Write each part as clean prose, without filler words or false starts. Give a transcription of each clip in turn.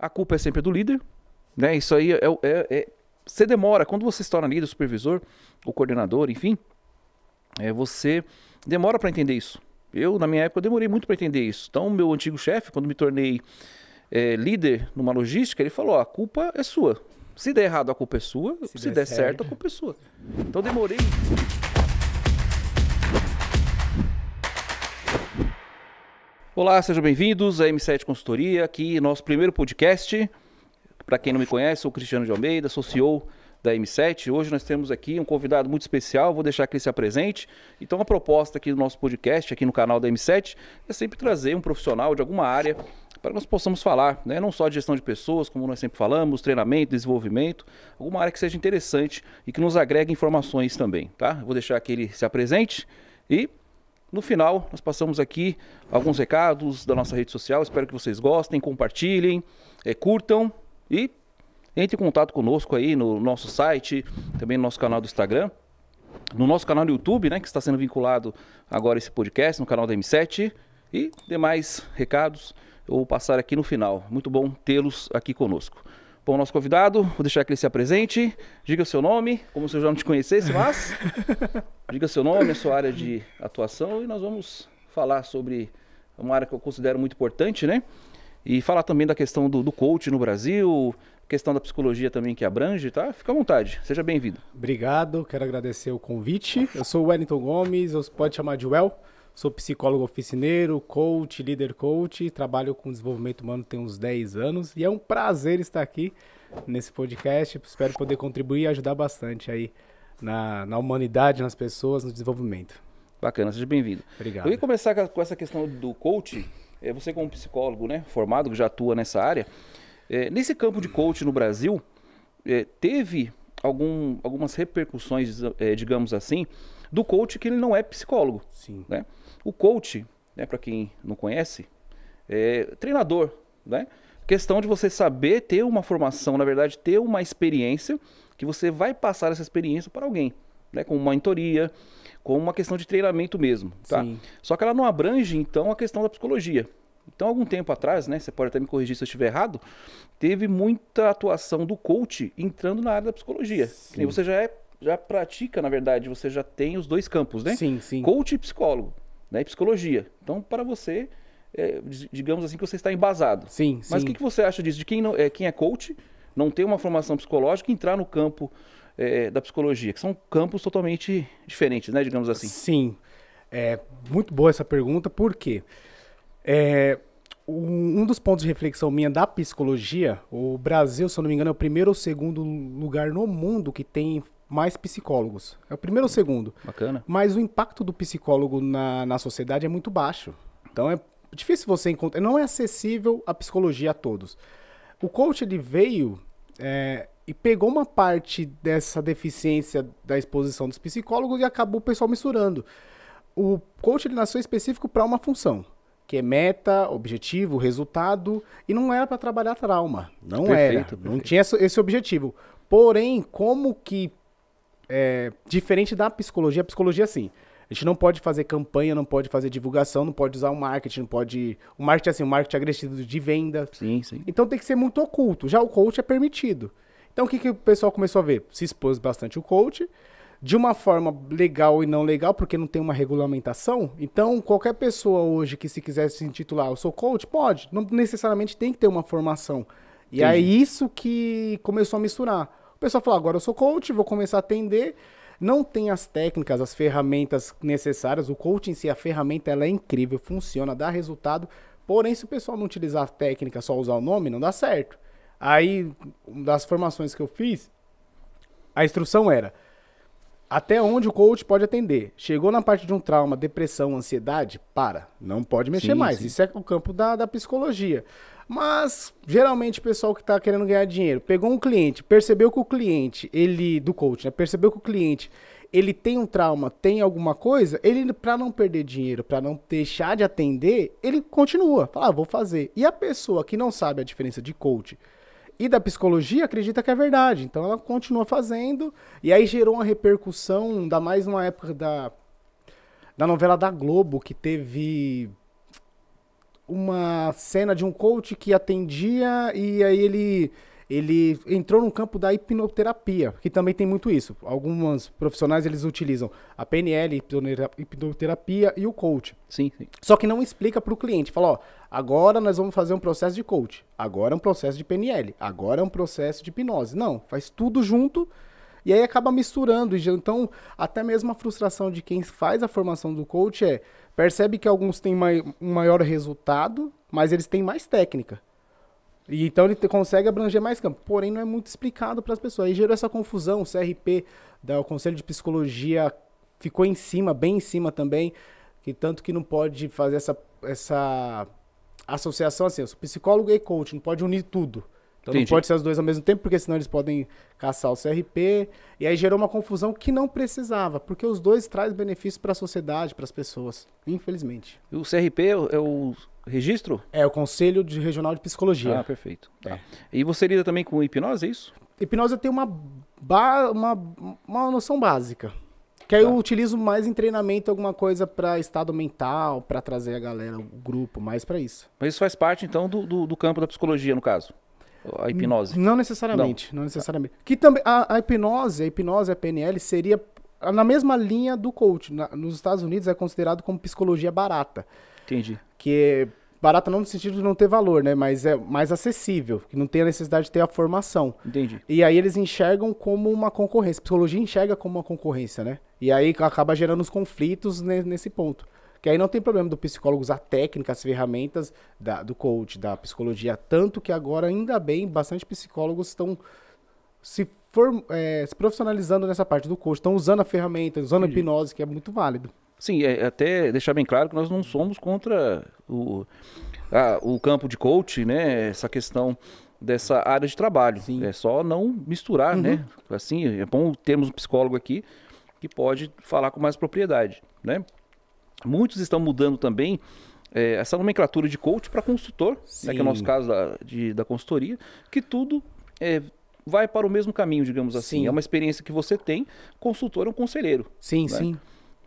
a culpa é sempre do líder, né? Isso aí você demora, quando você se torna líder, supervisor, ou coordenador, enfim, você demora para entender isso. Eu, na minha época, eu demorei muito para entender isso. Então, o meu antigo chefe, quando me tornei líder numa logística, ele falou, a culpa é sua. Se der errado, a culpa é sua. Se der certo, a culpa é sua. Então, eu demorei. Olá, sejam bem-vindos à M7 Consultoria, aqui nosso primeiro podcast. Para quem não me conhece, sou o Cristiano de Almeida, sou CEO da M7. Hoje nós temos aqui um convidado muito especial, vou deixar que ele se apresente. Então a proposta aqui do nosso podcast, aqui no canal da M7, é sempre trazer um profissional de alguma área para que nós possamos falar, né? Não só de gestão de pessoas, como nós sempre falamos, treinamento, desenvolvimento, alguma área que seja interessante e que nos agregue informações também, tá? Vou deixar que ele se apresente e no final nós passamos aqui alguns recados da nossa rede social, espero que vocês gostem, compartilhem, curtam e entre em contato conosco aí no nosso site, também no nosso canal do Instagram, no nosso canal do YouTube, né, que está sendo vinculado agora a esse podcast, no canal da M7 e demais recados eu vou passar aqui no final. Muito bom tê-los aqui conosco. Bom, nosso convidado, vou deixar que ele se apresente, diga o seu nome, como se eu já não te conhecesse, mas diga seu nome, a sua área de atuação e nós vamos falar sobre uma área que eu considero muito importante, né? E falar também da questão do coach no Brasil, questão da psicologia também que abrange, tá? Fica à vontade, seja bem-vindo. Obrigado, quero agradecer o convite. Eu sou o Wellington Gomes, pode chamar de Well. Sou psicólogo oficineiro, coach, líder coach, trabalho com desenvolvimento humano tem uns 10 anos e é um prazer estar aqui nesse podcast. Espero poder contribuir e ajudar bastante aí na humanidade, nas pessoas, no desenvolvimento. Bacana, seja bem-vindo. Obrigado. Eu ia começar com essa questão do coach. Você como psicólogo, né, formado, que já atua nessa área, nesse campo de coach no Brasil, teve algumas repercussões, digamos assim, do coach que ele não é psicólogo. Sim. Né? O coach, né, para quem não conhece, é treinador, né? Questão de você saber ter uma formação, na verdade, ter uma experiência que você vai passar essa experiência para alguém, né? Com uma mentoria, com uma questão de treinamento mesmo, tá? Sim. Só que ela não abrange, então, a questão da psicologia. Então, algum tempo atrás, né, você pode até me corrigir se eu estiver errado, teve muita atuação do coach entrando na área da psicologia. E você já pratica, na verdade, você já tem os dois campos, né? Sim, sim. Coach e psicólogo, né? E psicologia. Então, para você, digamos assim, que você está embasado. Sim, Mas o sim. que você acha disso? De quem é coach, não tem uma formação psicológica, entrar no campo da psicologia, que são campos totalmente diferentes, né? Digamos assim. Sim. É muito boa essa pergunta, por quê? Um dos pontos de reflexão minha da psicologia, o Brasil, se eu não me engano, é o primeiro ou segundo lugar no mundo que tem mais psicólogos. É o primeiro ou segundo. Bacana. Mas o impacto do psicólogo na sociedade é muito baixo. Então é difícil você encontrar. Não é acessível a psicologia a todos. O coach ele veio e pegou uma parte dessa deficiência da exposição dos psicólogos e acabou o pessoal misturando. O coach ele nasceu específico para uma função, que é meta, objetivo, resultado, e não era para trabalhar trauma. Não era. Não tinha esse objetivo. Porém, como que diferente da psicologia, a psicologia assim, a gente não pode fazer campanha, não pode fazer divulgação, não pode usar o marketing, não pode... O marketing assim, o marketing agressivo de venda. Sim, sim. Então tem que ser muito oculto. Já o coach é permitido. Então o que o pessoal começou a ver? Se expôs bastante o coach, de uma forma legal e não legal, porque não tem uma regulamentação. Então qualquer pessoa hoje que se quiser se intitular, eu sou coach, pode. Não necessariamente tem que ter uma formação. E é isso que começou a misturar. O pessoal falou, agora eu sou coach, vou começar a atender. Não tem as técnicas, as ferramentas necessárias. O coach em si, a ferramenta, ela é incrível, funciona, dá resultado. Porém, se o pessoal não utilizar a técnica, só usar o nome, não dá certo. Aí, das formações que eu fiz, a instrução era até onde o coach pode atender. Chegou na parte de um trauma, depressão, ansiedade, não pode mexer mais. Sim. Isso é o campo da psicologia. Mas, geralmente, o pessoal que está querendo ganhar dinheiro, pegou um cliente, percebeu que o cliente, do coach, né, percebeu que o cliente, ele tem um trauma, tem alguma coisa, ele, para não perder dinheiro, para não deixar de atender, ele continua, fala, vou fazer. E a pessoa que não sabe a diferença de coach e da psicologia acredita que é verdade. Então, ela continua fazendo, e aí gerou uma repercussão, ainda mais numa época da novela da Globo, que teve uma cena de um coach que atendia e aí ele entrou no campo da hipnoterapia, que também tem muito isso. Alguns profissionais, eles utilizam a PNL, hipnoterapia e o coach. Sim, sim. Só que não explica para o cliente. Fala, ó, agora nós vamos fazer um processo de coach, agora é um processo de PNL, agora é um processo de hipnose. Não, faz tudo junto e aí acaba misturando. Então, até mesmo a frustração de quem faz a formação do coach percebe que alguns têm um maior resultado, mas eles têm mais técnica. E então ele consegue abranger mais campo, porém não é muito explicado para as pessoas. Aí gerou essa confusão, o CRP, o Conselho de Psicologia, ficou em cima, bem em cima também, que tanto que não pode fazer essa associação assim, eu sou psicólogo e coach, não pode unir tudo. Então Entendi. não pode ser os dois ao mesmo tempo, porque senão eles podem caçar o CRP, e aí gerou uma confusão que não precisava, porque os dois trazem benefícios para a sociedade, para as pessoas, infelizmente. E o CRP é o registro? É o Conselho Regional de Psicologia. Ah, perfeito. Tá. E você lida também com hipnose, é isso? Hipnose eu tenho uma noção básica. Que aí eu utilizo mais em treinamento, alguma coisa para estado mental, para trazer a galera, o grupo, mais para isso. Mas isso faz parte, então, do campo da psicologia, no caso? A hipnose? Não necessariamente, não necessariamente. Que também, a hipnose, a PNL, seria na mesma linha do coach. Nos Estados Unidos é considerado como psicologia barata. Entendi. Que é barata não no sentido de não ter valor, né? Mas é mais acessível, que não tem a necessidade de ter a formação. Entendi. E aí eles enxergam como uma concorrência. A psicologia enxerga como uma concorrência, né? E aí acaba gerando os conflitos nesse ponto. Que aí não tem problema do psicólogo usar técnicas, ferramentas do coach, da psicologia. Tanto que agora, ainda bem, bastante psicólogos estão se profissionalizando nessa parte do coach. Estão usando a ferramenta, usando a hipnose, que é muito válido. Sim, até deixar bem claro que nós não somos contra o campo de coach, né? Essa questão dessa área de trabalho. Sim. É só não misturar, né? Assim, é bom termos um psicólogo aqui que pode falar com mais propriedade, né? Muitos estão mudando também essa nomenclatura de coach para consultor, né, que é o nosso caso da consultoria, que tudo vai para o mesmo caminho, digamos assim. Sim. É uma experiência que você tem, consultor é um conselheiro. Sim, né? sim.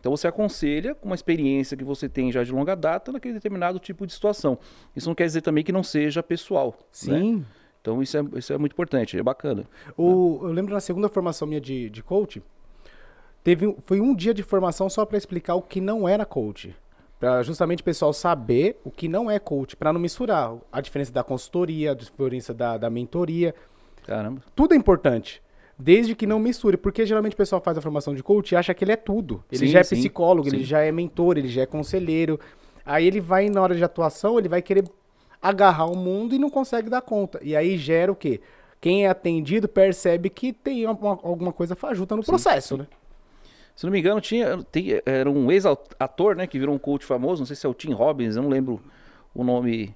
Então você aconselha com uma experiência que você tem já de longa data naquele determinado tipo de situação. Isso não quer dizer também que não seja pessoal. Sim. Né? Então isso é muito importante, é bacana. Eu lembro na segunda formação minha de coach, foi um dia de formação só para explicar o que não era coach. Para justamente o pessoal saber o que não é coach, para não misturar a diferença da consultoria, a diferença da mentoria. Caramba. Tudo é importante. Desde que não misture, porque geralmente o pessoal faz a formação de coach e acha que ele é tudo. Ele Sim, já é sim, psicólogo, sim. ele já é mentor, ele já é conselheiro. Aí ele vai, na hora de atuação, ele vai querer agarrar o mundo e não consegue dar conta. E aí gera o quê? Quem é atendido percebe que tem alguma coisa fajuta no processo, né? Se não me engano, era um ex-ator, né, que virou um coach famoso, não sei se é o Tim Robbins, eu não lembro o nome,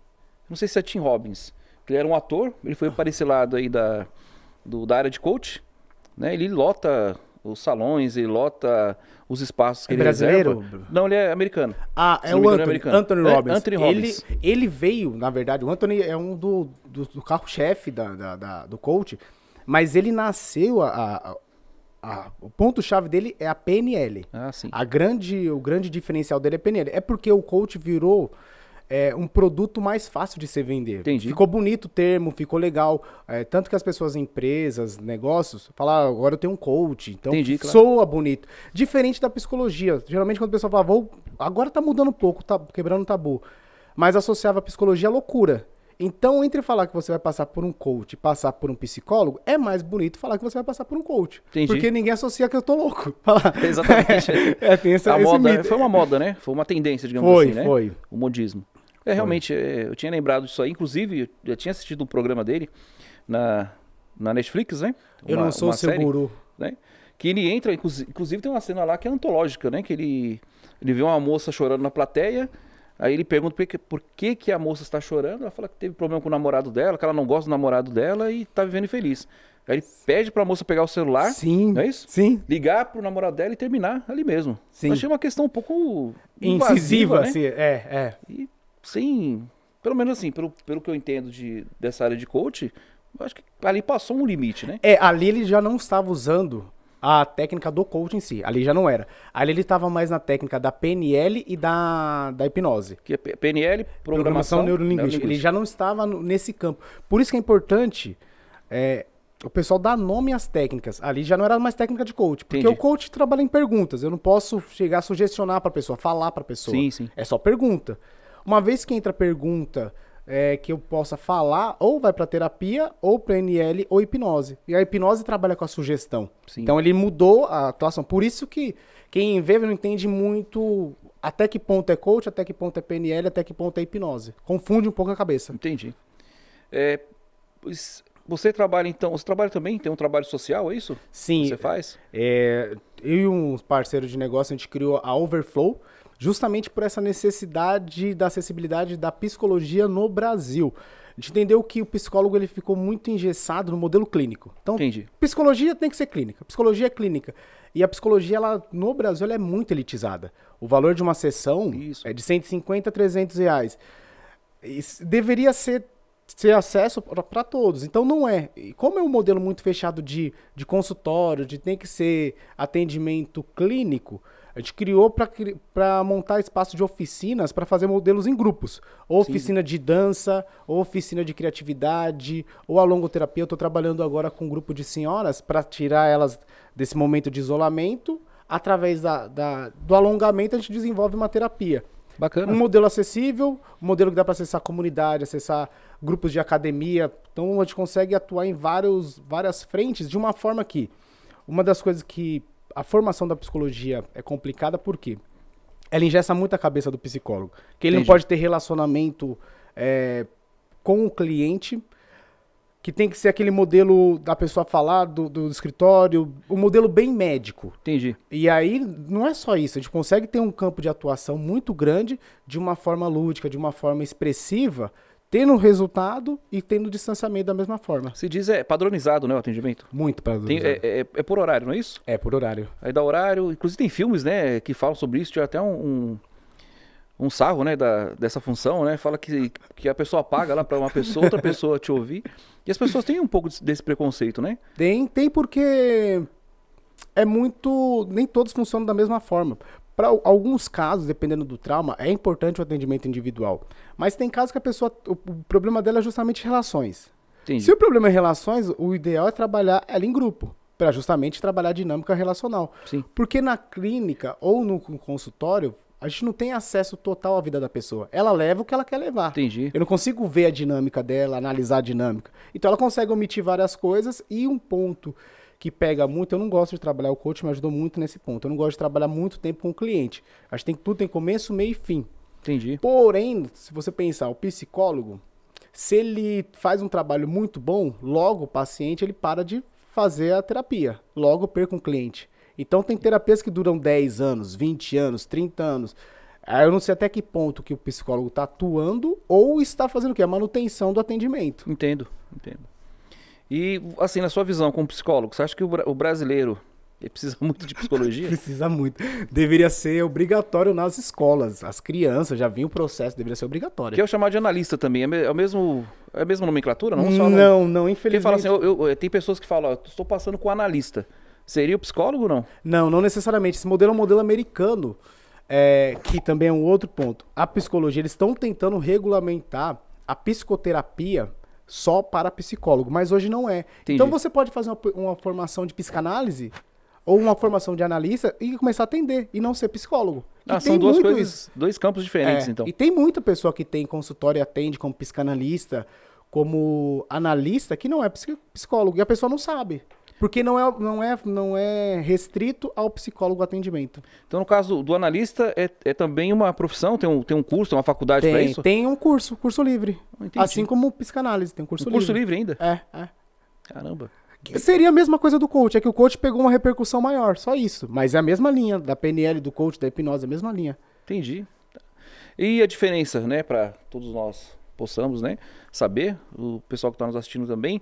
não sei se é Tim Robbins. Ele era um ator, ele foi para esse lado aí da área de coach, né? Ele lota os salões, ele lota os espaços que ele brasileiro? reserva. Não, ele é americano. Ah, Se é não o me engano, Anthony, americano. Anthony Robbins. Anthony Robbins. Ele veio, na verdade, o Anthony é um do carro-chefe do coach, mas ele nasceu, o ponto-chave dele é a PNL. Ah, sim. O grande diferencial dele é a PNL. É porque o coach virou um produto mais fácil de se vender. Entendi. Ficou bonito o termo, ficou legal. Tanto que as pessoas, empresas, negócios, falam, agora eu tenho um coach. Então Entendi, claro. soa bonito. Diferente da psicologia. Geralmente quando o pessoal fala, agora tá mudando um pouco, tá quebrando o tabu. Mas associava a psicologia à loucura. Então, entre falar que você vai passar por um coach e passar por um psicólogo, é mais bonito falar que você vai passar por um coach. Entendi. Porque ninguém associa que eu tô louco. Exatamente. Tem esse moda, mito. foi uma moda, né? Foi uma tendência, digamos assim, né? Foi. O modismo. Realmente, eu tinha lembrado disso aí. Inclusive, eu já tinha assistido um programa dele na Netflix, né? Eu não sou seu série, guru. né? Que ele entra, inclusive tem uma cena lá que é antológica, né? Que ele vê uma moça chorando na plateia, aí ele pergunta por que a moça está chorando, ela fala que teve problema com o namorado dela, que ela não gosta do namorado dela e tá vivendo infeliz. Aí ele pede pra moça pegar o celular, Sim, não é isso? Sim. Ligar pro namorado dela e terminar ali mesmo. Sim. Eu achei uma questão um pouco incisiva, né? assim, E sim, pelo menos assim, pelo que eu entendo dessa área de coach, eu acho que ali passou um limite, né? Ali ele já não estava usando a técnica do coach em si. Ali já não era. Ali ele estava mais na técnica da PNL e da hipnose. Que é PNL, programação neurolinguística. Ele já não estava nesse campo. Por isso que é importante o pessoal dar nome às técnicas. Ali já não era mais técnica de coach. Porque o coach trabalha em perguntas. Eu não posso chegar a sugestionar para a pessoa, falar para a pessoa. Sim, sim. É só pergunta. Uma vez que entra a pergunta que eu possa falar, ou vai para terapia, ou PNL, ou hipnose. E a hipnose trabalha com a sugestão. Sim. Então ele mudou a atuação. Por isso que quem vê não entende muito até que ponto é coach, até que ponto é PNL, até que ponto é hipnose. Confunde um pouco a cabeça. Entendi. Você trabalha então, você trabalha também, tem um trabalho social, é isso? Sim. Você faz? Eu e uns parceiros de negócio, a gente criou a Overflow, justamente por essa necessidade da acessibilidade da psicologia no Brasil. A gente entendeu que o psicólogo ele ficou muito engessado no modelo clínico. Então, Entendi. Psicologia tem que ser clínica. Psicologia é clínica. E a psicologia, no Brasil, ela é muito elitizada. O valor de uma sessão é de 150 a 300 reais. Isso deveria ser acesso para todos. Então não é. E como é um modelo muito fechado de consultório, de tem que ser atendimento clínico, a gente criou para montar espaço de oficinas para fazer modelos em grupos. Ou oficina de dança, ou oficina de criatividade, ou a longoterapia. Eu estou trabalhando agora com um grupo de senhoras para tirar elas desse momento de isolamento. Através do alongamento, a gente desenvolve uma terapia. Bacana. Um modelo acessível, um modelo que dá para acessar a comunidade, acessar grupos de academia. Então a gente consegue atuar em várias frentes de uma forma que... Uma das coisas que a formação da psicologia é complicada porque ela engessa muito a cabeça do psicólogo. Que ele não pode ter relacionamento com o cliente, que tem que ser aquele modelo da pessoa falar do escritório, um modelo bem médico. Entendi. E aí não é só isso, a gente consegue ter um campo de atuação muito grande, de uma forma lúdica, de uma forma expressiva, tendo resultado e tendo distanciamento da mesma forma. Se diz padronizado, né, o atendimento? Muito padronizado. É por horário, não é isso? É por horário. Aí dá horário, inclusive tem filmes, né, que falam sobre isso, tinha até um sarro, né, dessa função, né, fala que a pessoa paga lá para uma pessoa, outra pessoa te ouvir, e as pessoas têm um pouco desse preconceito, né? Tem porque nem todos funcionam da mesma forma. Para alguns casos, dependendo do trauma, é importante o atendimento individual. Mas tem casos que o problema dela é justamente relações. Entendi. Se o problema é relações, o ideal é trabalhar ela em grupo, para justamente trabalhar a dinâmica relacional. Sim. Porque na clínica ou no consultório, a gente não tem acesso total à vida da pessoa. Ela leva o que ela quer levar. Entendi. Eu não consigo ver a dinâmica dela, analisar a dinâmica. Então ela consegue omitir várias coisas e um ponto que pega muito, eu não gosto de trabalhar, o coach me ajudou muito nesse ponto. Eu não gosto de trabalhar muito tempo com o cliente. Acho que tudo tem começo, meio e fim. Entendi. Porém, se você pensar, o psicólogo, se ele faz um trabalho muito bom, logo o paciente ele para de fazer a terapia. Logo perca um cliente. Então tem terapias que duram 10 anos, 20 anos, 30 anos. Eu não sei até que ponto que o psicólogo está atuando ou está fazendo o quê? A manutenção do atendimento. Entendo. E, assim, na sua visão como psicólogo, você acha que o brasileiro precisa muito de psicologia? Precisa muito. Deveria ser obrigatório nas escolas. As crianças já vinham o processo, deveria ser obrigatório. Que é o chamado de analista também. É a mesma nomenclatura? Não, infelizmente. Porque fala assim, tem pessoas que falam, estou passando com analista. Seria o psicólogo ou não? Não necessariamente. Esse modelo é um modelo americano, que também é um outro ponto. A psicologia, eles estão tentando regulamentar a psicoterapia só para psicólogo, mas hoje não é. Entendi. Então você pode fazer uma formação de psicanálise ou uma formação de analista e começar a atender e não ser psicólogo. São duas coisas, dois campos diferentes, então. E tem muita pessoa que tem consultório e atende como psicanalista, como analista, que não é psicólogo, e a pessoa não sabe. Porque não é restrito ao psicólogo atendimento. Então, no caso do analista, é também uma profissão? Tem um curso, tem uma faculdade para isso? Tem um curso livre. Entendi. Assim como psicanálise, tem um curso livre. Curso livre ainda? É. Caramba. Seria a mesma coisa do coach, é que o coach pegou uma repercussão maior, só isso. Mas é a mesma linha, da PNL, do coach, da hipnose, é a mesma linha. Entendi. E a diferença, né, para todos nós possamos, né, saber, o pessoal que está nos assistindo também,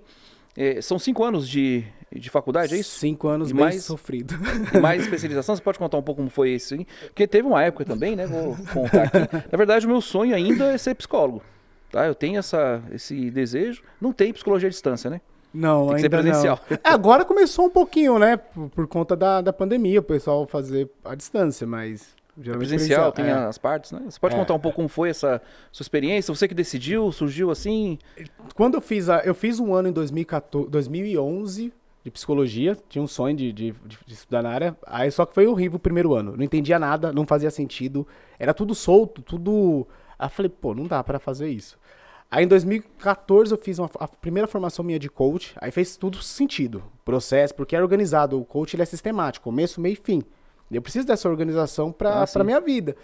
são 5 anos de faculdade, é isso? 5 anos e bem sofrido. E mais especialização? Você pode contar um pouco como foi isso? Porque teve uma época também, né? Vou contar aqui. Na verdade, o meu sonho ainda é ser psicólogo. Tá? Eu tenho esse desejo. Não tem psicologia à distância, né? Não, Tem que ser ainda presencial. não. Agora começou um pouquinho, né? Por conta da pandemia, o pessoal fazer à distância, mas geralmente Presencial, tem é. as partes, né? Você pode contar um pouco como foi essa sua experiência? Você que decidiu, surgiu assim? Quando eu fiz um ano em 2014, 2011 de psicologia, tinha um sonho de estudar na área, aí só que foi horrível o primeiro ano, não entendia nada, não fazia sentido, era tudo solto, tudo... Aí eu falei, pô, não dá pra fazer isso. Aí em 2014 eu fiz a primeira formação minha de coach, aí fez tudo sentido, processo, porque é organizado, o coach ele é sistemático, começo, meio e fim. Eu preciso dessa organização pra minha vida.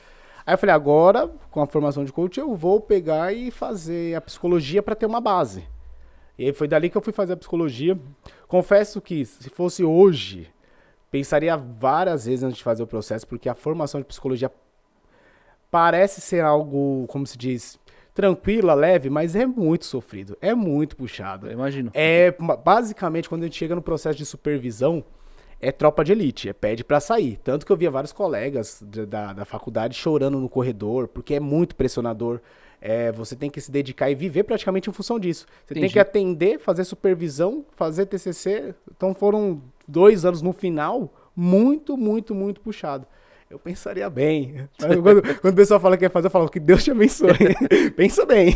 Aí eu falei, agora, com a formação de coach, eu vou pegar e fazer a psicologia pra ter uma base. E aí foi dali que eu fui fazer a psicologia. Confesso que, se fosse hoje, pensaria várias vezes antes de fazer o processo, porque a formação de psicologia parece ser algo, como se diz, tranquila, leve, mas é muito sofrido, é muito puxado. Eu imagino. Basicamente, quando a gente chega no processo de supervisão, é tropa de elite, é pede pra sair. Tanto que eu via vários colegas da faculdade chorando no corredor, porque é muito pressionador. Você tem que se dedicar e viver praticamente em função disso. Você tem que atender, fazer supervisão, fazer TCC. Então foram 2 anos no final, muito, muito, muito puxado. Eu pensaria bem. Quando o pessoal fala que quer fazer, eu falo que Deus te abençoe. Pensa bem.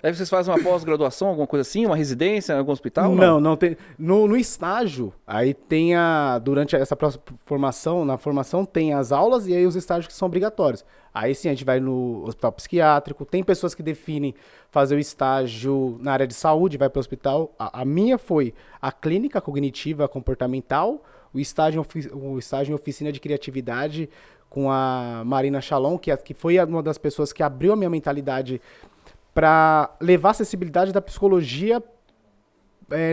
Aí vocês fazem uma pós-graduação, alguma coisa assim? Uma residência em algum hospital? Não tem. No estágio, aí tem durante essa formação, na formação tem as aulas e aí os estágios que são obrigatórios. Aí sim, a gente vai no hospital psiquiátrico. Tem pessoas que definem fazer o estágio na área de saúde, vai para o hospital. A minha foi a clínica cognitiva comportamental, o estágio em oficina de criatividade com a Marina Chalon, que foi uma das pessoas que abriu a minha mentalidade para levar a acessibilidade da psicologia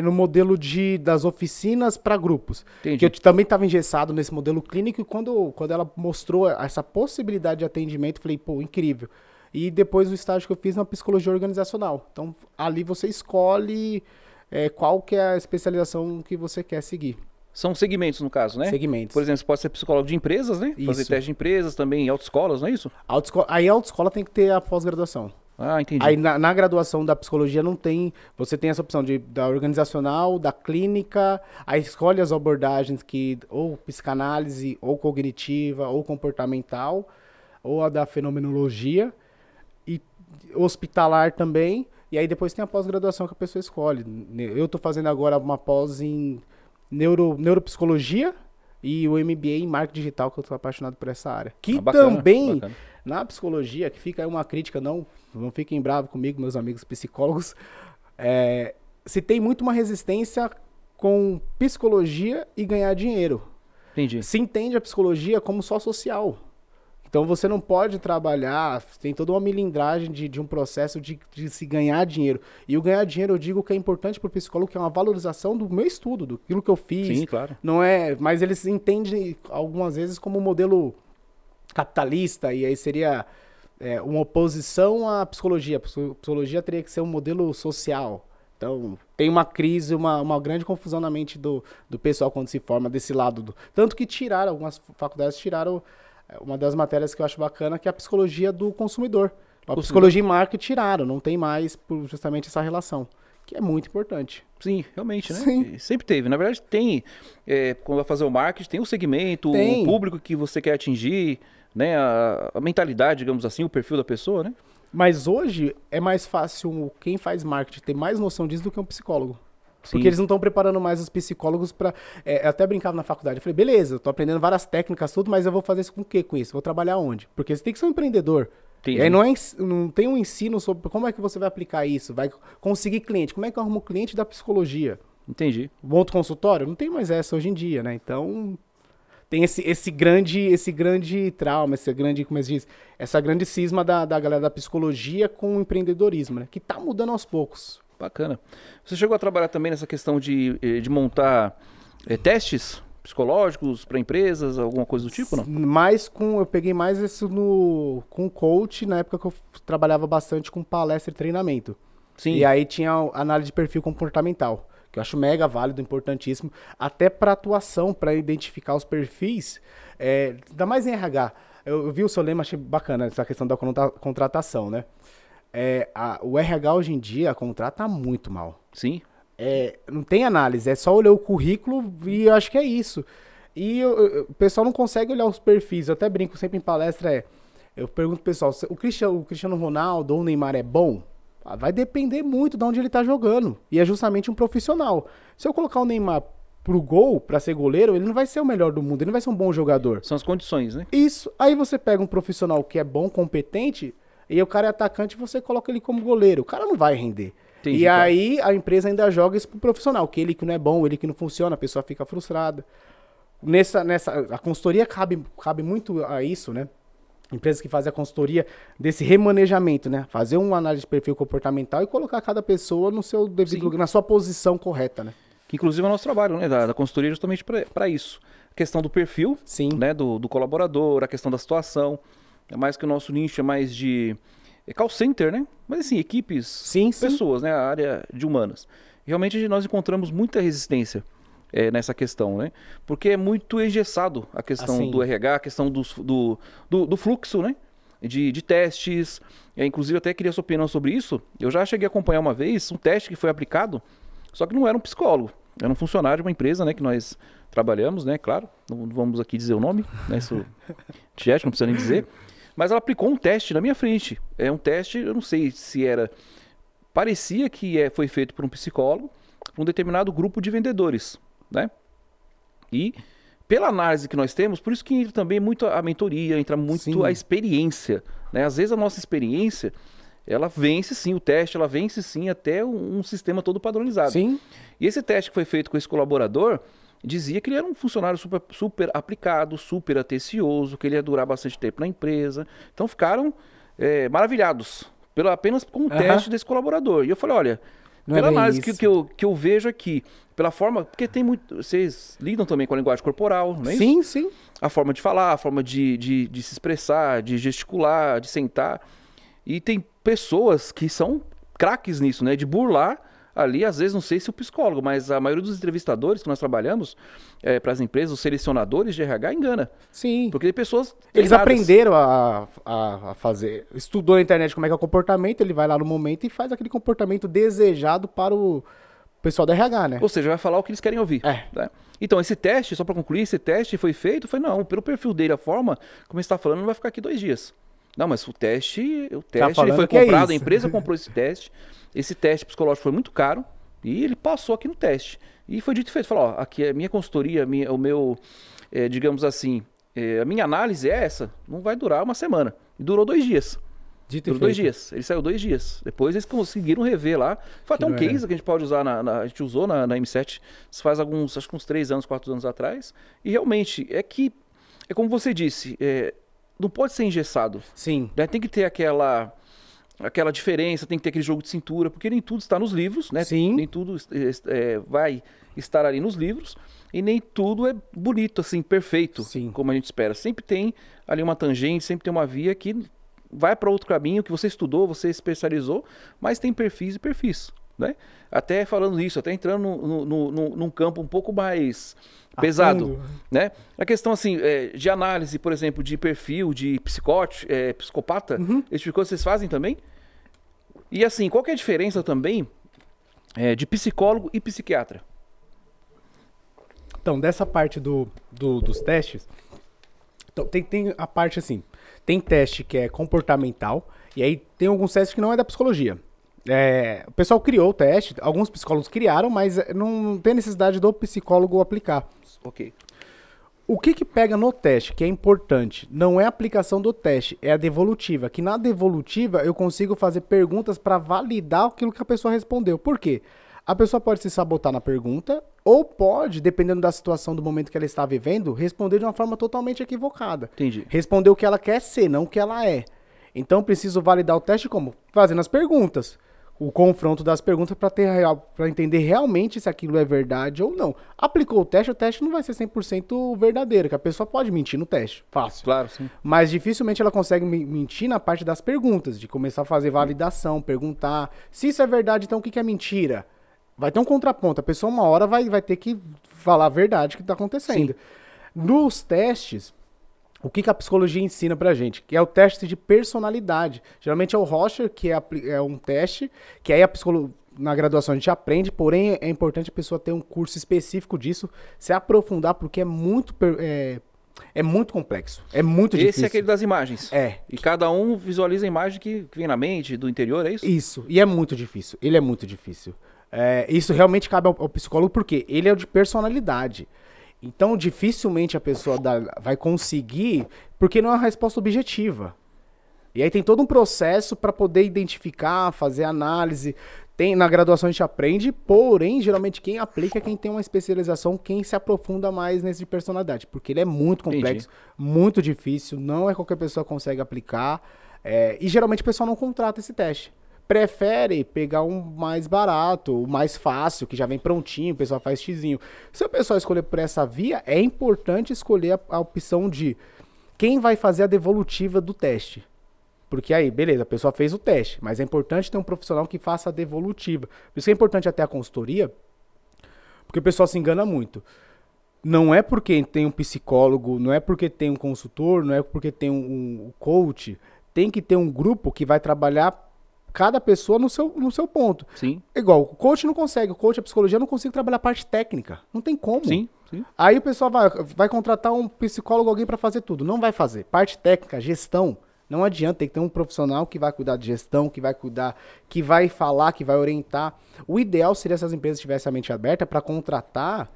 no modelo das oficinas para grupos. Entendi. Que eu também estava engessado nesse modelo clínico e quando ela mostrou essa possibilidade de atendimento, eu falei, pô, incrível. E depois o estágio que eu fiz na psicologia organizacional. Então, ali você escolhe qual que é a especialização que você quer seguir. São segmentos, no caso, né? Segmentos. Por exemplo, você pode ser psicólogo de empresas, né? Isso. Fazer teste de empresas também, em autoescolas, não é isso? Aí a autoescola tem que ter a pós-graduação. Ah, entendi. Aí na graduação da psicologia não tem... Você tem essa opção da organizacional, da clínica, aí escolhe as abordagens ou psicanálise, ou cognitiva, ou comportamental, ou a da fenomenologia, e hospitalar também, e aí depois tem a pós-graduação que a pessoa escolhe. Eu tô fazendo agora uma pós em neuropsicologia e o MBA em marketing digital, que eu tô apaixonado por essa área. Que bacana, também, bacana. Na psicologia, que fica aí uma crítica, não fiquem bravos comigo, meus amigos psicólogos, se tem muito uma resistência com psicologia e ganhar dinheiro. Entendi. Se entende a psicologia como só social. Então você não pode trabalhar, tem toda uma milindragem de um processo de se ganhar dinheiro. E o ganhar dinheiro eu digo que é importante para o psicólogo, que é uma valorização do meu estudo, daquilo que eu fiz. Sim, claro. Não é, mas eles entendem algumas vezes como um modelo capitalista, e aí seria uma oposição à psicologia. A psicologia teria que ser um modelo social. Então, tem uma crise, uma grande confusão na mente do pessoal quando se forma desse lado. Tanto que algumas faculdades tiraram uma das matérias que eu acho bacana, que é a psicologia do consumidor. A psicologia e marketing tiraram, não tem mais por justamente essa relação, que é muito importante. Sim, realmente, né? Sim. Sempre teve. Na verdade, tem, quando vai fazer o marketing, tem o segmento, o público que você quer atingir, né? A mentalidade, digamos assim, o perfil da pessoa, né? Mas hoje é mais fácil quem faz marketing ter mais noção disso do que um psicólogo. Sim. Porque eles não estão preparando mais os psicólogos para... eu até brincava na faculdade. Eu falei, beleza, eu tô aprendendo várias técnicas, tudo, mas eu vou fazer isso com o quê com isso? Vou trabalhar onde? Porque você tem que ser um empreendedor. Entendi. E aí não tem um ensino sobre como é que você vai aplicar isso, vai conseguir cliente. Como é que eu arrumo o cliente da psicologia? Entendi. Monto consultório? Não tem mais essa hoje em dia, né? Então... Tem esse grande trauma, essa grande cisma da galera da psicologia com o empreendedorismo, né? Que tá mudando aos poucos. Bacana. Você chegou a trabalhar também nessa questão de montar testes psicológicos para empresas, alguma coisa do tipo, não? Eu peguei mais isso com coach, na época que eu trabalhava bastante com palestra e treinamento. Sim. E aí tinha a análise de perfil comportamental, que eu acho mega válido, importantíssimo, até para atuação, para identificar os perfis, ainda mais em RH. Eu vi o seu lema, achei bacana essa questão da contratação, né? O RH hoje em dia contrata muito mal. Sim. não tem análise, é só olhar o currículo e eu acho que é isso. E o pessoal não consegue olhar os perfis, eu até brinco sempre em palestra, eu pergunto pro pessoal, o Cristiano Ronaldo ou o Neymar é bom? Vai depender muito de onde ele tá jogando, e é justamente um profissional. Se eu colocar o Neymar pro gol, pra ser goleiro, ele não vai ser o melhor do mundo, ele não vai ser um bom jogador. São as condições, né? Isso, aí você pega um profissional que é bom, competente, e o cara é atacante e você coloca ele como goleiro, o cara não vai render. Entendi, e claro. aí a empresa ainda joga isso pro profissional, que ele que não é bom, ele que não funciona, a pessoa fica frustrada. A consultoria cabe muito a isso, né? Empresas que fazem a consultoria desse remanejamento, né? Fazer uma análise de perfil comportamental e colocar cada pessoa no seu devido lugar, na sua posição correta, né? Que inclusive é o nosso trabalho, né? Da consultoria justamente para isso. A questão do perfil, Sim. né? Do colaborador, a questão da situação. É mais que o nosso nicho é mais de call center, né? Mas assim, equipes, Sim. pessoas, né? A área de humanas. Realmente nós encontramos muita resistência nessa questão, né? Porque é muito engessado a questão Assim. do RH, a questão do fluxo, né? De testes. Inclusive, até queria sua opinião sobre isso. Eu já cheguei a acompanhar uma vez um teste que foi aplicado, só que não era um psicólogo, era um funcionário de uma empresa, né? Que nós trabalhamos, né? Claro, não vamos aqui dizer o nome, né? Isso chat, não precisa nem dizer. Mas ela aplicou um teste na minha frente. É um teste, eu não sei se era... Parecia que foi feito por um psicólogo, por um determinado grupo de vendedores, né? E pela análise que nós temos, por isso que entra também muito a mentoria, entra muito Sim. a experiência, né? Às vezes a nossa experiência, ela vence sim o teste, ela vence sim até um sistema todo padronizado. Sim. E esse teste que foi feito com esse colaborador dizia que ele era um funcionário super aplicado, super atencioso, que ele ia durar bastante tempo na empresa. Então ficaram maravilhados apenas com o teste desse colaborador. E eu falei, olha, Não pela é bem análise isso. que eu vejo aqui, pela forma, porque tem muito, vocês lidam também com a linguagem corporal, não é isso? Sim, sim. A forma de falar, a forma de se expressar, de gesticular, de sentar. E tem pessoas que são craques nisso, né? De burlar ali, às vezes, não sei se o psicólogo, mas a maioria dos entrevistadores que nós trabalhamos para as empresas, os selecionadores de RH, engana. Sim. Porque tem pessoas Eles treinadas. aprenderam a fazer. Estudou na internet como é que é o comportamento, ele vai lá no momento e faz aquele comportamento desejado para o pessoal da RH, né? Ou seja, vai falar o que eles querem ouvir. Né? Então, esse teste, só para concluir, esse teste foi feito, foi não, pelo perfil dele, a forma, como você está falando, não vai ficar aqui 2 dias. Não, mas o teste ele foi comprado, a empresa comprou esse teste psicológico foi muito caro, e ele passou aqui no teste. E foi dito e feito, falou, ó, aqui é a minha consultoria, o meu, digamos assim, a minha análise é essa, não vai durar uma semana. E durou 2 dias. Durou 2 dias. Ele saiu 2 dias. Depois eles conseguiram rever lá. Foi até um case que a gente pode usar, a gente usou na M7, isso faz acho que uns 3 anos, 4 anos atrás. E realmente, é como você disse, não pode ser engessado. Sim. Né? Tem que ter aquela diferença, tem que ter aquele jogo de cintura, porque nem tudo está nos livros, né? Sim. Nem tudo vai estar ali nos livros, e nem tudo é bonito, assim, perfeito, como a gente espera. Sempre tem ali uma tangente, sempre tem uma via que vai para outro caminho, que você estudou, você especializou, mas tem perfis e perfis, né? Até falando isso, até entrando num campo um pouco mais pesado, né? A questão, assim, de análise, por exemplo, de perfil, de psicopata, esse tipo de coisa vocês fazem também? E assim, qual que é a diferença também de psicólogo e psiquiatra? Então, dessa parte dos testes, então, tem a parte assim, tem teste que é comportamental, e aí tem alguns testes que não é da psicologia. O pessoal criou o teste, alguns psicólogos criaram, mas não tem necessidade do psicólogo aplicar. Ok. O que pega no teste, que é importante, não é a aplicação do teste, é a devolutiva. Que na devolutiva eu consigo fazer perguntas para validar aquilo que a pessoa respondeu. Por quê? A pessoa pode se sabotar na pergunta, ou pode, dependendo da situação, do momento que ela está vivendo, responder de uma forma totalmente equivocada. Entendi. Responder o que ela quer ser, não o que ela é. Então, preciso validar o teste como? Fazendo as perguntas. O confronto das perguntas para entender realmente se aquilo é verdade ou não. Aplicou o teste não vai ser 100% verdadeiro, que a pessoa pode mentir no teste, fácil. Claro, sim. Mas dificilmente ela consegue mentir na parte das perguntas, de começar a fazer validação, perguntar. Se isso é verdade, então o que é mentira? Vai ter um contraponto, a pessoa uma hora vai ter que falar a verdade que está acontecendo. Sim. Nos testes, o que a psicologia ensina pra gente? Que é o teste de personalidade. Geralmente é o Rorschach, que é um teste, que aí na graduação a gente aprende, porém é importante a pessoa ter um curso específico disso, se aprofundar, porque é muito complexo, é muito difícil. Esse é aquele das imagens. É. E cada um visualiza a imagem que vem na mente, do interior, é isso? Isso, e é muito difícil, ele é muito difícil. Isso realmente cabe ao psicólogo, porque ele é o de personalidade. Então, dificilmente a pessoa vai conseguir, porque não é uma resposta objetiva. E aí tem todo um processo para poder identificar, fazer análise. Na graduação a gente aprende, porém, geralmente quem aplica é quem tem uma especialização, quem se aprofunda mais nesse de personalidade. Porque ele é muito complexo, muito difícil, não é qualquer pessoa que consegue aplicar. E geralmente o pessoal não contrata esse teste. Prefere pegar um mais barato, o mais fácil, que já vem prontinho, o pessoal faz xizinho. Se o pessoal escolher por essa via, é importante escolher a opção de quem vai fazer a devolutiva do teste. Porque aí, beleza, a pessoa fez o teste, mas é importante ter um profissional que faça a devolutiva. Por isso que é importante até a consultoria, porque o pessoal se engana muito. Não é porque tem um psicólogo, não é porque tem um consultor, não é porque tem um coach, tem que ter um grupo que vai trabalhar cada pessoa no seu ponto. Sim. Igual, o coach não consegue, o coach, a psicologia não consegue trabalhar a parte técnica. Não tem como. Sim, sim. Aí o pessoal vai contratar um psicólogo, alguém para fazer tudo. Não vai fazer. Parte técnica, gestão, não adianta. Tem que ter um profissional que vai cuidar de gestão, que vai cuidar, que vai falar, que vai orientar. O ideal seria se as empresas tivessem a mente aberta para contratar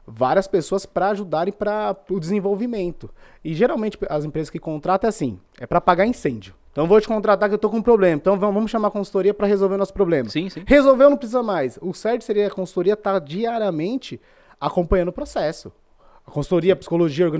várias pessoas para ajudarem para o desenvolvimento. E geralmente as empresas que contratam é assim, é para apagar incêndio. Então vou te contratar que eu tô com um problema. Então vamos chamar a consultoria para resolver o nosso problema. Sim, sim. Resolveu, não precisa mais. O certo seria a consultoria estar diariamente acompanhando o processo. A consultoria, a psicologia,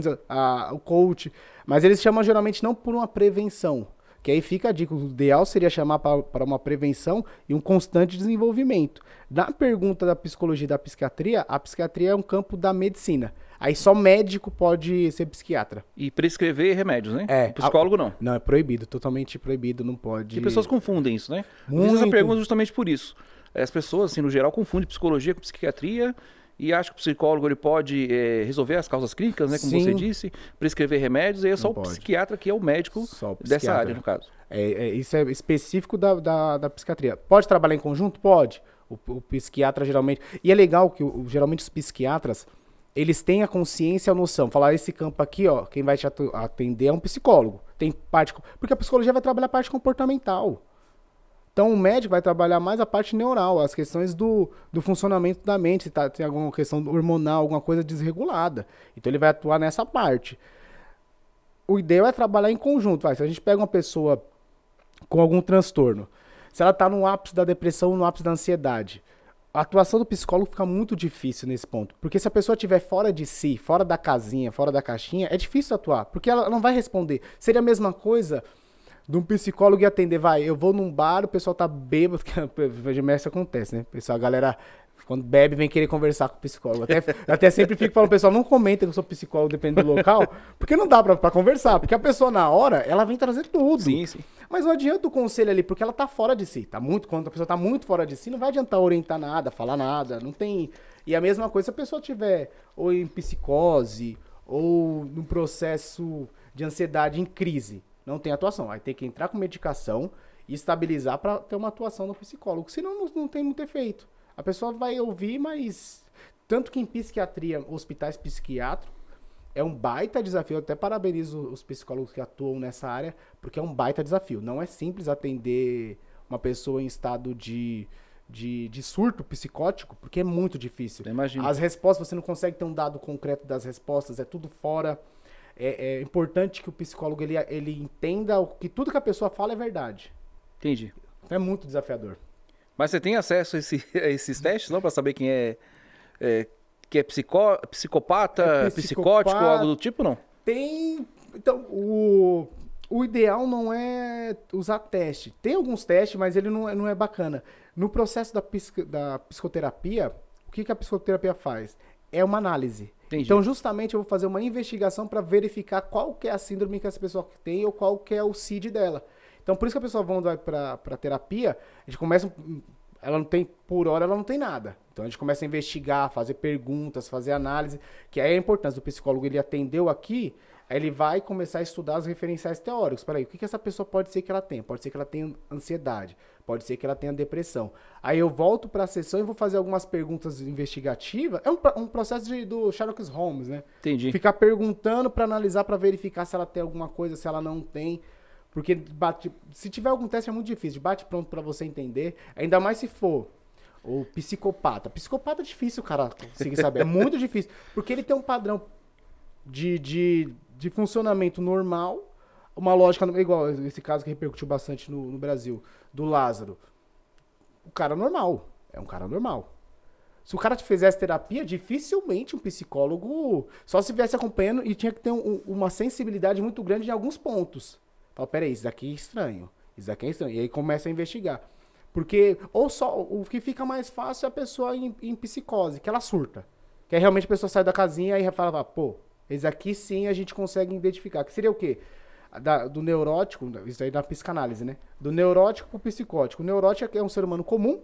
o coach. Mas eles chamam geralmente não por uma prevenção. Que aí fica a dica. O ideal seria chamar para uma prevenção e um constante desenvolvimento. Na pergunta da psicologia e da psiquiatria, a psiquiatria é um campo da medicina. Aí só médico pode ser psiquiatra. E prescrever remédios, né? É. O psicólogo não. Não, é proibido, totalmente proibido, não pode. E pessoas confundem isso, né? Às Muito. vezes a pergunta é justamente por isso. As pessoas, assim, no geral, confundem psicologia com psiquiatria e acham que o psicólogo ele pode resolver as causas clínicas, né? Como Sim. você disse, prescrever remédios, e é só Não o pode. psiquiatra que é o médico Só o dessa psiquiatra. área, no caso. Isso é específico da psiquiatria. Pode trabalhar em conjunto? Pode. O psiquiatra geralmente... E é legal que geralmente os psiquiatras, eles têm a consciência e a noção. Falar, esse campo aqui, ó, quem vai te atender é um psicólogo. Tem parte... Porque a psicologia vai trabalhar a parte comportamental. Então o médico vai trabalhar mais a parte neural, as questões do funcionamento da mente, se tem alguma questão hormonal, alguma coisa desregulada. Então ele vai atuar nessa parte. O ideal é trabalhar em conjunto. Se a gente pega uma pessoa com algum transtorno, se ela está no ápice da depressão ou no ápice da ansiedade, a atuação do psicólogo fica muito difícil nesse ponto. Porque se a pessoa estiver fora de si, fora da casinha, fora da caixinha, é difícil atuar. Porque ela não vai responder. Seria a mesma coisa de um psicólogo ir atender. Eu vou num bar, o pessoal tá bêbado, que isso acontece, né? Pessoal, a galera, quando bebe, vem querer conversar com o psicólogo. Até sempre fico falando, pessoal, não comenta que eu sou psicólogo, dependendo do local, porque não dá pra conversar. Porque a pessoa, na hora, ela vem trazer tudo. Sim, sim. Mas não adianta o conselho ali, porque ela tá fora de si. Quando a pessoa tá muito fora de si, não vai adiantar orientar nada, falar nada, não tem... E a mesma coisa se a pessoa tiver ou em psicose, ou num processo de ansiedade em crise. Não tem atuação. Aí tem que entrar com medicação e estabilizar para ter uma atuação no psicólogo. Senão não tem muito efeito. A pessoa vai ouvir, mas... Tanto que em psiquiatria, hospitais psiquiátricos, é um baita desafio. Eu até parabenizo os psicólogos que atuam nessa área, porque é um baita desafio. Não é simples atender uma pessoa em estado de surto psicótico, porque é muito difícil. Imagino. As respostas, você não consegue ter um dado concreto das respostas, é tudo fora... É importante que o psicólogo ele entenda que tudo que a pessoa fala é verdade. Entendi. É muito desafiador. Mas você tem acesso a esses testes, não? Para saber quem que é psicopata, psicótico ou algo do tipo, não? Tem... Então, o ideal não é usar teste. Tem alguns testes, mas ele não é bacana. No processo da psicoterapia, o que a psicoterapia faz? É uma análise. Entendi. Então, justamente, eu vou fazer uma investigação para verificar qual que é a síndrome que essa pessoa tem ou qual que é o CID dela. Então, por isso que a pessoa vai para terapia, a gente começa... Ela não tem, por hora, ela não tem nada. Então a gente começa a investigar, fazer perguntas, fazer análise, que aí é a importância do psicólogo, ele atendeu aqui, aí ele vai começar a estudar os referenciais teóricos. Peraí, o que essa pessoa pode ser que ela tenha? Pode ser que ela tenha ansiedade, pode ser que ela tenha depressão. Aí eu volto para a sessão e vou fazer algumas perguntas investigativas. É um processo do Sherlock Holmes, né? Entendi. Ficar perguntando para analisar, para verificar se ela tem alguma coisa, se ela não tem. Porque se tiver algum teste é muito difícil, bate pronto para você entender. Ainda mais se for o psicopata. Psicopata é difícil, cara, conseguir saber. É muito difícil. Porque ele tem um padrão de funcionamento normal, uma lógica igual esse caso que repercutiu bastante no Brasil, do Lázaro. O cara normal. É um cara normal. Se o cara te fizesse terapia, dificilmente um psicólogo só se viesse acompanhando e tinha que ter uma sensibilidade muito grande em alguns pontos. Fala, peraí, isso daqui é estranho. Isso daqui é estranho. E aí começa a investigar. Porque, ou só, o que fica mais fácil é a pessoa em psicose, que ela surta. Que aí realmente a pessoa sai da casinha e fala, pô, esse aqui sim a gente consegue identificar. Que seria o quê? Do neurótico, isso aí da psicanálise, né? Do neurótico pro psicótico. O neurótico é um ser humano comum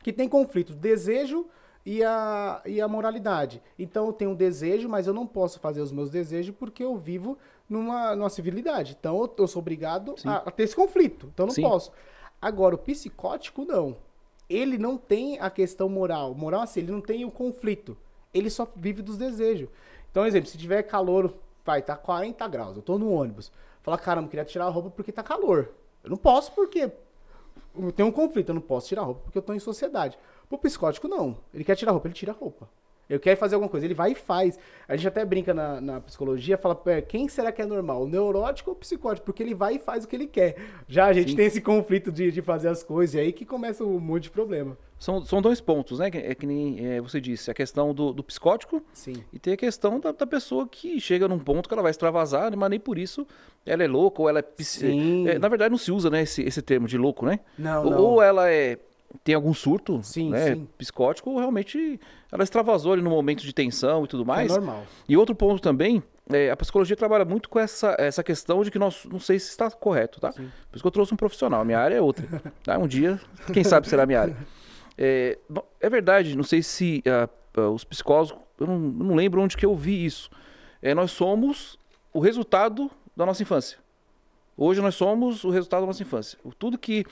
que tem conflito, desejo e a moralidade. Então eu tenho um desejo, mas eu não posso fazer os meus desejos porque eu vivo numa civilidade. Então eu sou obrigado a ter esse conflito. Então eu não posso. Agora, o psicótico não. Ele não tem a questão moral. Moral assim, ele não tem o conflito. Ele só vive dos desejos. Então, exemplo, se tiver calor, tá 40 graus, eu tô no ônibus. Fala, caramba, eu queria tirar a roupa porque tá calor. Eu não posso porque eu tenho um conflito, eu não posso tirar a roupa porque eu tô em sociedade. Pro psicótico, não. Ele quer tirar a roupa, ele tira a roupa. Ele quer fazer alguma coisa, ele vai e faz. A gente até brinca na psicologia, fala, quem será que é normal? O neurótico ou o psicótico? Porque ele vai e faz o que ele quer. Já a gente tem esse conflito de fazer as coisas, e aí que começa um monte de problema. São dois pontos, né? Que nem você disse, a questão do psicótico. Sim. E tem a questão da pessoa que chega num ponto que ela vai extravasar, mas nem por isso ela é louca ou ela é... Sim. Na verdade não se usa, né, esse termo de louco, né? Não, ou ela tem algum surto, sim, né, sim. psicótico, ou realmente ela extravasou ali no momento de tensão e tudo mais. É normal. E outro ponto também, a psicologia trabalha muito com essa questão de que nós, não sei se está correto, tá? Sim. Por isso que eu trouxe um profissional, a minha área é outra. Tá? Um dia, quem sabe será a minha área. É verdade, não sei se os psicólogos, eu não lembro onde que eu vi isso. Nós somos o resultado da nossa infância. Hoje nós somos o resultado da nossa infância. Tudo que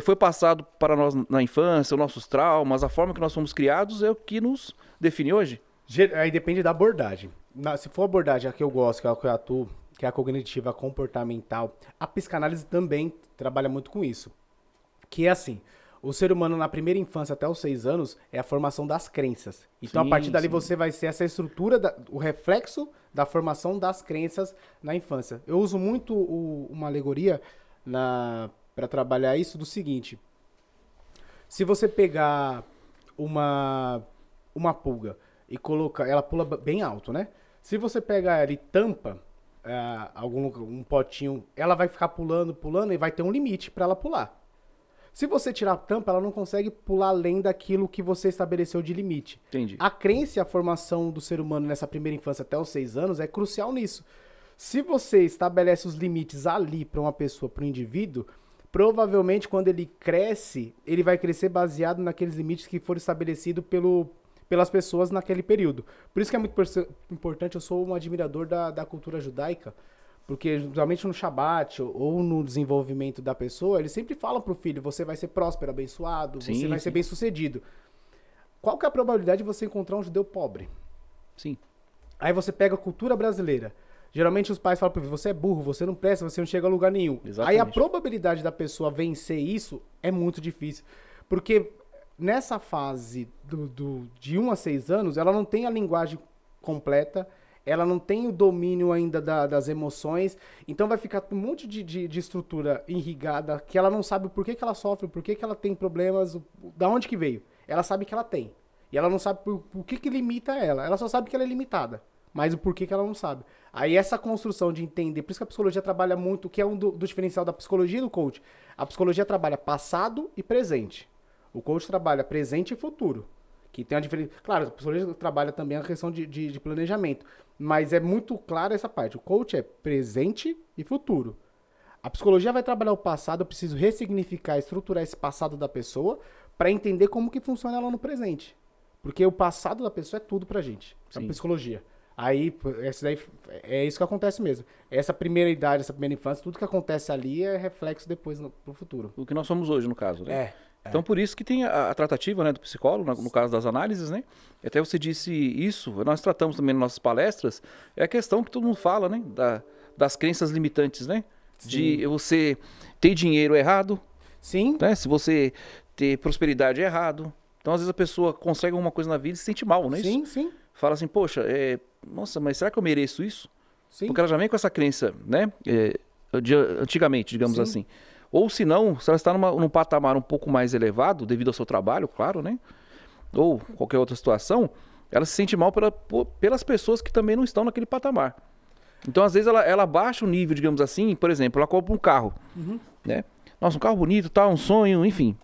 foi passado para nós na infância, os nossos traumas, a forma que nós fomos criados é o que nos define hoje. Aí depende da abordagem. Se for a abordagem a que eu gosto, que é a que eu atuo, que é a cognitiva comportamental, a psicanálise também trabalha muito com isso. Que é assim, o ser humano na primeira infância até os 6 anos é a formação das crenças. Então a partir dali você vai ser essa estrutura, o reflexo da formação das crenças na infância. Eu uso muito uma alegoria para trabalhar isso do seguinte: se você pegar uma pulga e colocar, ela pula bem alto, né? Se você pegar ela e tampa um potinho, ela vai ficar pulando e vai ter um limite para ela pular. Se você tirar a tampa, ela não consegue pular além daquilo que você estabeleceu de limite. Entendi. A crença e a formação do ser humano nessa primeira infância até os 6 anos é crucial nisso. Se você estabelece os limites ali para uma pessoa, para um indivíduo, provavelmente quando ele cresce, ele vai crescer baseado naqueles limites que foram estabelecidos pelas pessoas naquele período. Por isso que é muito importante, eu sou um admirador da cultura judaica, porque geralmente no Shabat ou no desenvolvimento da pessoa, eles sempre falam pro filho, você vai ser próspero, abençoado, você vai ser bem sucedido. Qual que é a probabilidade de você encontrar um judeu pobre? Sim. Aí você pega a cultura brasileira. Geralmente os pais falam pro filho, você é burro, você não presta, você não chega a lugar nenhum. Exatamente. Aí a probabilidade da pessoa vencer isso é muito difícil. Porque nessa fase de 1 a 6 anos, ela não tem a linguagem completa, ela não tem o domínio ainda das emoções, então vai ficar um monte de estrutura irrigada que ela não sabe por que ela sofre, por que ela tem problemas, da onde que veio. Ela sabe que ela tem. E ela não sabe por que limita ela. Ela só sabe que ela é limitada. Mas o porquê que ela não sabe. Aí essa construção de entender, por isso que a psicologia trabalha muito, que é um do diferencial da psicologia e do coach. A psicologia trabalha passado e presente. O coach trabalha presente e futuro. Que tem uma diferença. Claro, a psicologia trabalha também a questão de planejamento. Mas é muito clara essa parte. O coach é presente e futuro. A psicologia vai trabalhar o passado, eu preciso ressignificar, estruturar esse passado da pessoa para entender como que funciona ela no presente. Porque o passado da pessoa é tudo pra gente. É Sim. psicologia. Aí, é isso que acontece mesmo. Essa primeira idade, essa primeira infância, tudo que acontece ali é reflexo depois pro futuro. O que nós somos hoje, no caso, né? É. Então, por isso que tem a tratativa, né, do psicólogo, no caso das análises, né? Até você disse isso, nós tratamos também nas nossas palestras, é a questão que todo mundo fala, né? Das crenças limitantes, né? De você ter dinheiro errado, Sim. né? Se você ter prosperidade errado. Então, às vezes a pessoa consegue alguma coisa na vida e se sente mal, não é isso? Sim, sim. Fala assim, poxa, nossa, mas será que eu mereço isso? Sim. Porque ela já vem com essa crença, né? Antigamente, digamos Sim. assim. Ou se não, se ela está num patamar um pouco mais elevado, devido ao seu trabalho, claro, né? Ou qualquer outra situação, ela se sente mal pelas pessoas que também não estão naquele patamar. Então, às vezes, ela baixa o nível, digamos assim, por exemplo, ela compra um carro, né? Nossa, um carro bonito, tá, um sonho, enfim.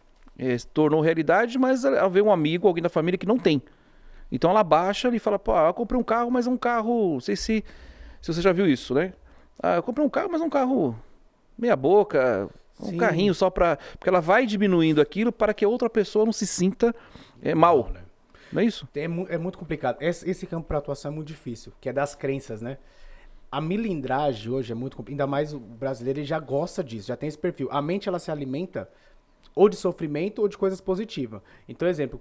Se tornou realidade, mas ela vê um amigo, alguém da família que não tem. Então, ela baixa e fala, pô, eu comprei um carro, mas é um carro, não sei se você já viu isso, né? Ah, eu comprei um carro, mas é um carro meia boca, um carrinho só para... Porque ela vai diminuindo aquilo para que a outra pessoa não se sinta mal. Não, né? Não é isso? É muito complicado. Esse campo para atuação é muito difícil, que é das crenças, né? A milindragem hoje é muito complicado. Ainda mais o brasileiro, ele já gosta disso, já tem esse perfil. A mente, ela se alimenta ou de sofrimento ou de coisas positivas. Então, exemplo,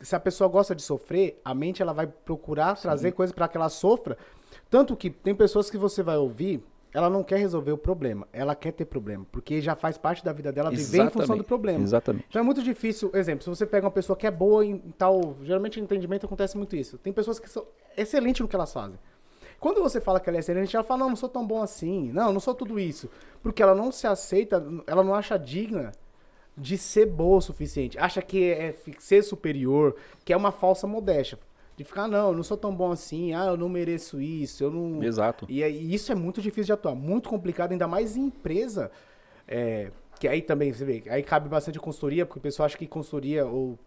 se a pessoa gosta de sofrer, a mente, ela vai procurar trazer coisas para que ela sofra. Tanto que tem pessoas que você vai ouvir, ela não quer resolver o problema, ela quer ter problema, porque já faz parte da vida dela viver em função do problema. Exatamente. Então é muito difícil, exemplo, se você pega uma pessoa que é boa em tal, geralmente em entendimento acontece muito isso. Tem pessoas que são excelentes no que elas fazem. Quando você fala que ela é excelente, ela fala, não sou tão bom assim, não sou tudo isso. Porque ela não se aceita, ela não acha digna de ser boa o suficiente. Acha que é ser superior, que é uma falsa modéstia. De ficar, não, eu não sou tão bom assim, eu não mereço isso, eu não... Exato. E isso é muito difícil de atuar, muito complicado, ainda mais em empresa, que aí também, você vê, aí cabe bastante consultoria, porque o pessoal acha que consultoria ou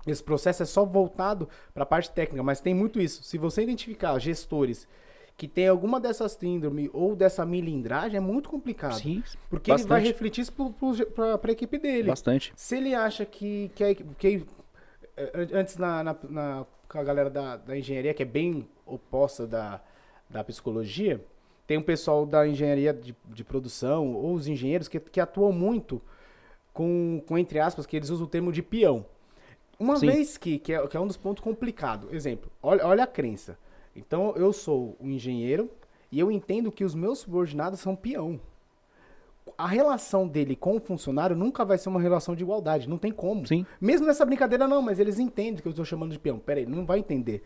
esse processo é só voltado para a parte técnica, mas tem muito isso. Se você identificar gestores que tem alguma dessas síndrome ou dessa milindragem, é muito complicado. Sim, porque bastante. Ele vai refletir isso para a equipe dele. Bastante. Se ele acha que antes com a galera da engenharia, que é bem oposta da psicologia, tem um pessoal da engenharia de produção, ou os engenheiros, que atuam muito com, entre aspas, que eles usam o termo de peão. Uma Sim. vez que é um dos pontos complicados. Exemplo, olha a crença. Então, eu sou um engenheiro e eu entendo que os meus subordinados são peão. A relação dele com o funcionário nunca vai ser uma relação de igualdade, não tem como. Sim. Mesmo nessa brincadeira não, mas eles entendem que eu estou chamando de peão. Pera aí, não vai entender.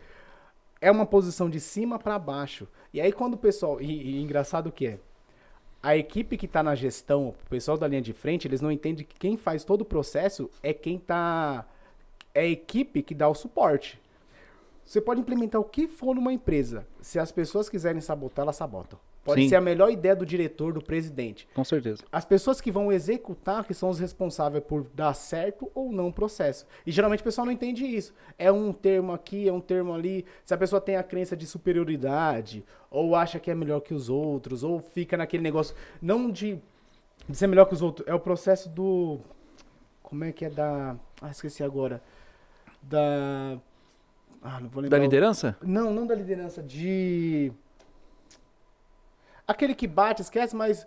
É uma posição de cima para baixo. E aí quando o pessoal... E engraçado o que é? A equipe que está na gestão, o pessoal da linha de frente, eles não entendem que quem faz todo o processo é quem está... É a equipe que dá o suporte. Você pode implementar o que for numa empresa. Se as pessoas quiserem sabotar, elas sabotam. Pode Sim. ser a melhor ideia do diretor, do presidente. Com certeza. As pessoas que vão executar, que são os responsáveis por dar certo ou não o processo. E geralmente o pessoal não entende isso. É um termo aqui, é um termo ali. Se a pessoa tem a crença de superioridade, ou acha que é melhor que os outros, ou fica naquele negócio, não de ser melhor que os outros, é o processo do... Como é que é da... esqueci agora. Não vou lembrar. Da liderança? Não da liderança, de... Aquele que bate, esquece, mas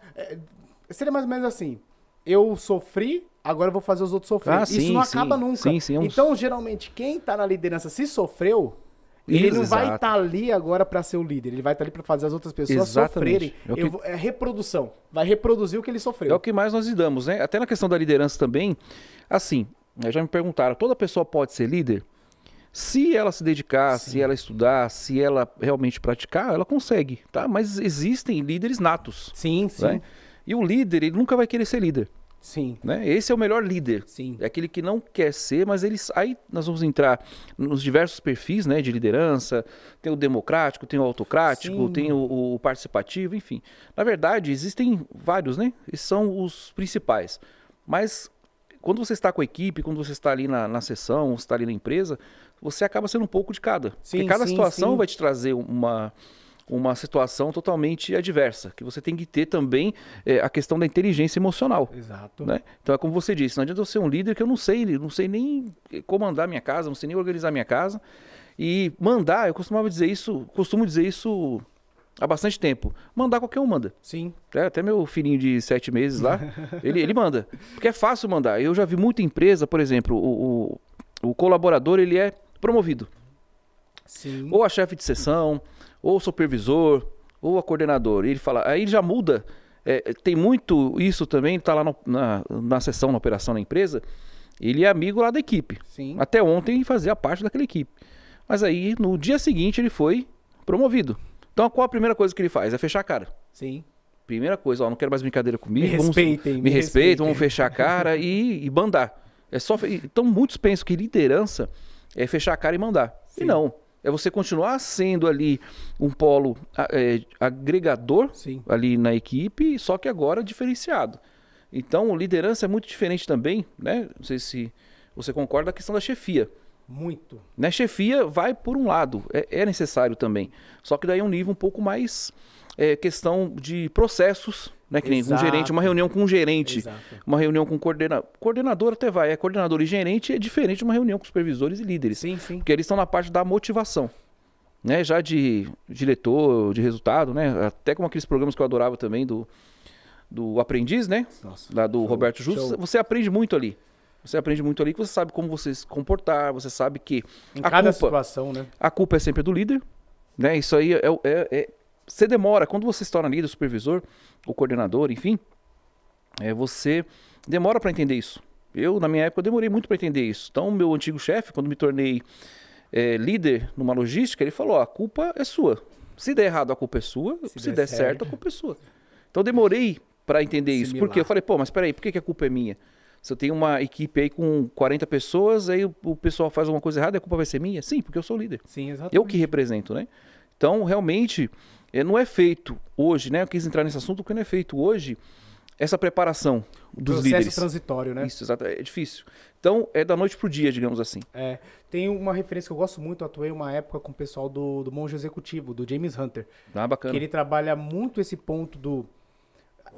seria mais ou menos assim. Eu sofri, agora eu vou fazer os outros sofrerem. Isso não acaba nunca. Sim, Então, geralmente, quem tá na liderança, se sofreu, ele não vai estar ali agora para ser o líder. Ele vai estar ali para fazer as outras pessoas sofrerem. É reprodução. Vai reproduzir o que ele sofreu. É o que mais nós lidamos, né? Até na questão da liderança também, assim, já me perguntaram, toda pessoa pode ser líder? Se ela se dedicar, Sim. se ela estudar, se ela realmente praticar, ela consegue, tá? Mas existem líderes natos. Sim. Né? E o líder, ele nunca vai querer ser líder. Sim. Né? Esse é o melhor líder. Sim. É aquele que não quer ser, mas aí nós vamos entrar nos diversos perfis, né, de liderança. Tem o democrático, tem o autocrático, Sim. tem o participativo, enfim. Na verdade, existem vários, né? Esses são os principais. Mas quando você está com a equipe, quando você está ali na sessão, você está ali na empresa, você acaba sendo um pouco de cada. Sim, porque cada situação sim. vai te trazer uma uma situação totalmente adversa, que você tem que ter também a questão da inteligência emocional. Exato. Né? Então é como você disse, não adianta eu ser um líder que eu não sei nem comandar minha casa, não sei nem organizar minha casa. E mandar, eu costumo dizer isso há bastante tempo. Mandar qualquer um manda. Sim. Até meu filhinho de 7 meses lá, ele manda. Porque é fácil mandar. Eu já vi muita empresa, por exemplo, o colaborador ele é promovido. Sim. Ou a chefe de seção, ou o supervisor, ou a coordenador. E ele fala, aí já muda. Tem muito isso também, tá lá na seção, na operação na empresa. Ele é amigo lá da equipe. Sim. Até ontem fazia parte daquela equipe. Mas aí, no dia seguinte, ele foi promovido. Então, qual a primeira coisa que ele faz? É fechar a cara. Sim. Primeira coisa, ó, não quero mais brincadeira comigo. Me respeitem. Vamos fechar a cara e mandar. Então, muitos pensam que liderança é fechar a cara e mandar. Sim. E não. É você continuar sendo ali um polo agregador Sim. ali na equipe, só que agora diferenciado. Então, liderança é muito diferente também, né? Não sei se você concorda, da questão da chefia. Muito. Né? Chefia vai por um lado, é necessário também. Só que daí é um nível um pouco mais questão de processos, né? Que nem um gerente, uma reunião com um gerente, Exato. uma reunião com coordenador até vai. Coordenador e gerente é diferente de uma reunião com supervisores e líderes. Sim, sim. Porque eles estão na parte da motivação. Né? Já de diretor, de resultado, né? Até como aqueles programas que eu adorava também do Aprendiz, né? Nossa, lá do Roberto Justo, show. você aprende muito ali. Você aprende muito ali que você sabe como você se comportar, você sabe que em cada situação, né? A culpa é sempre do líder, né? Isso aí você demora, quando você se torna líder, supervisor, ou coordenador, enfim, você demora para entender isso. Eu, na minha época, eu demorei muito para entender isso. Então, meu antigo chefe, quando me tornei líder numa logística, ele falou, a culpa é sua. Se der errado, a culpa é sua. Se der certo, a culpa é sua. Então, eu demorei para entender isso. Porque eu falei, pô, mas peraí, por que a culpa é minha? Se eu tenho uma equipe aí com 40 pessoas, aí o pessoal faz alguma coisa errada, a culpa vai ser minha? Sim, porque eu sou o líder. Sim, exatamente. Eu que represento, né? Então, realmente, não é feito hoje, né? Eu quis entrar nesse assunto porque não é feito hoje essa preparação dos líderes. Processo transitório, né? Isso, exato. É difícil. Então, é da noite pro dia, digamos assim. Tem uma referência que eu gosto muito, eu atuei uma época com o pessoal do Monge Executivo, do James Hunter. Ah, bacana. Que ele trabalha muito esse ponto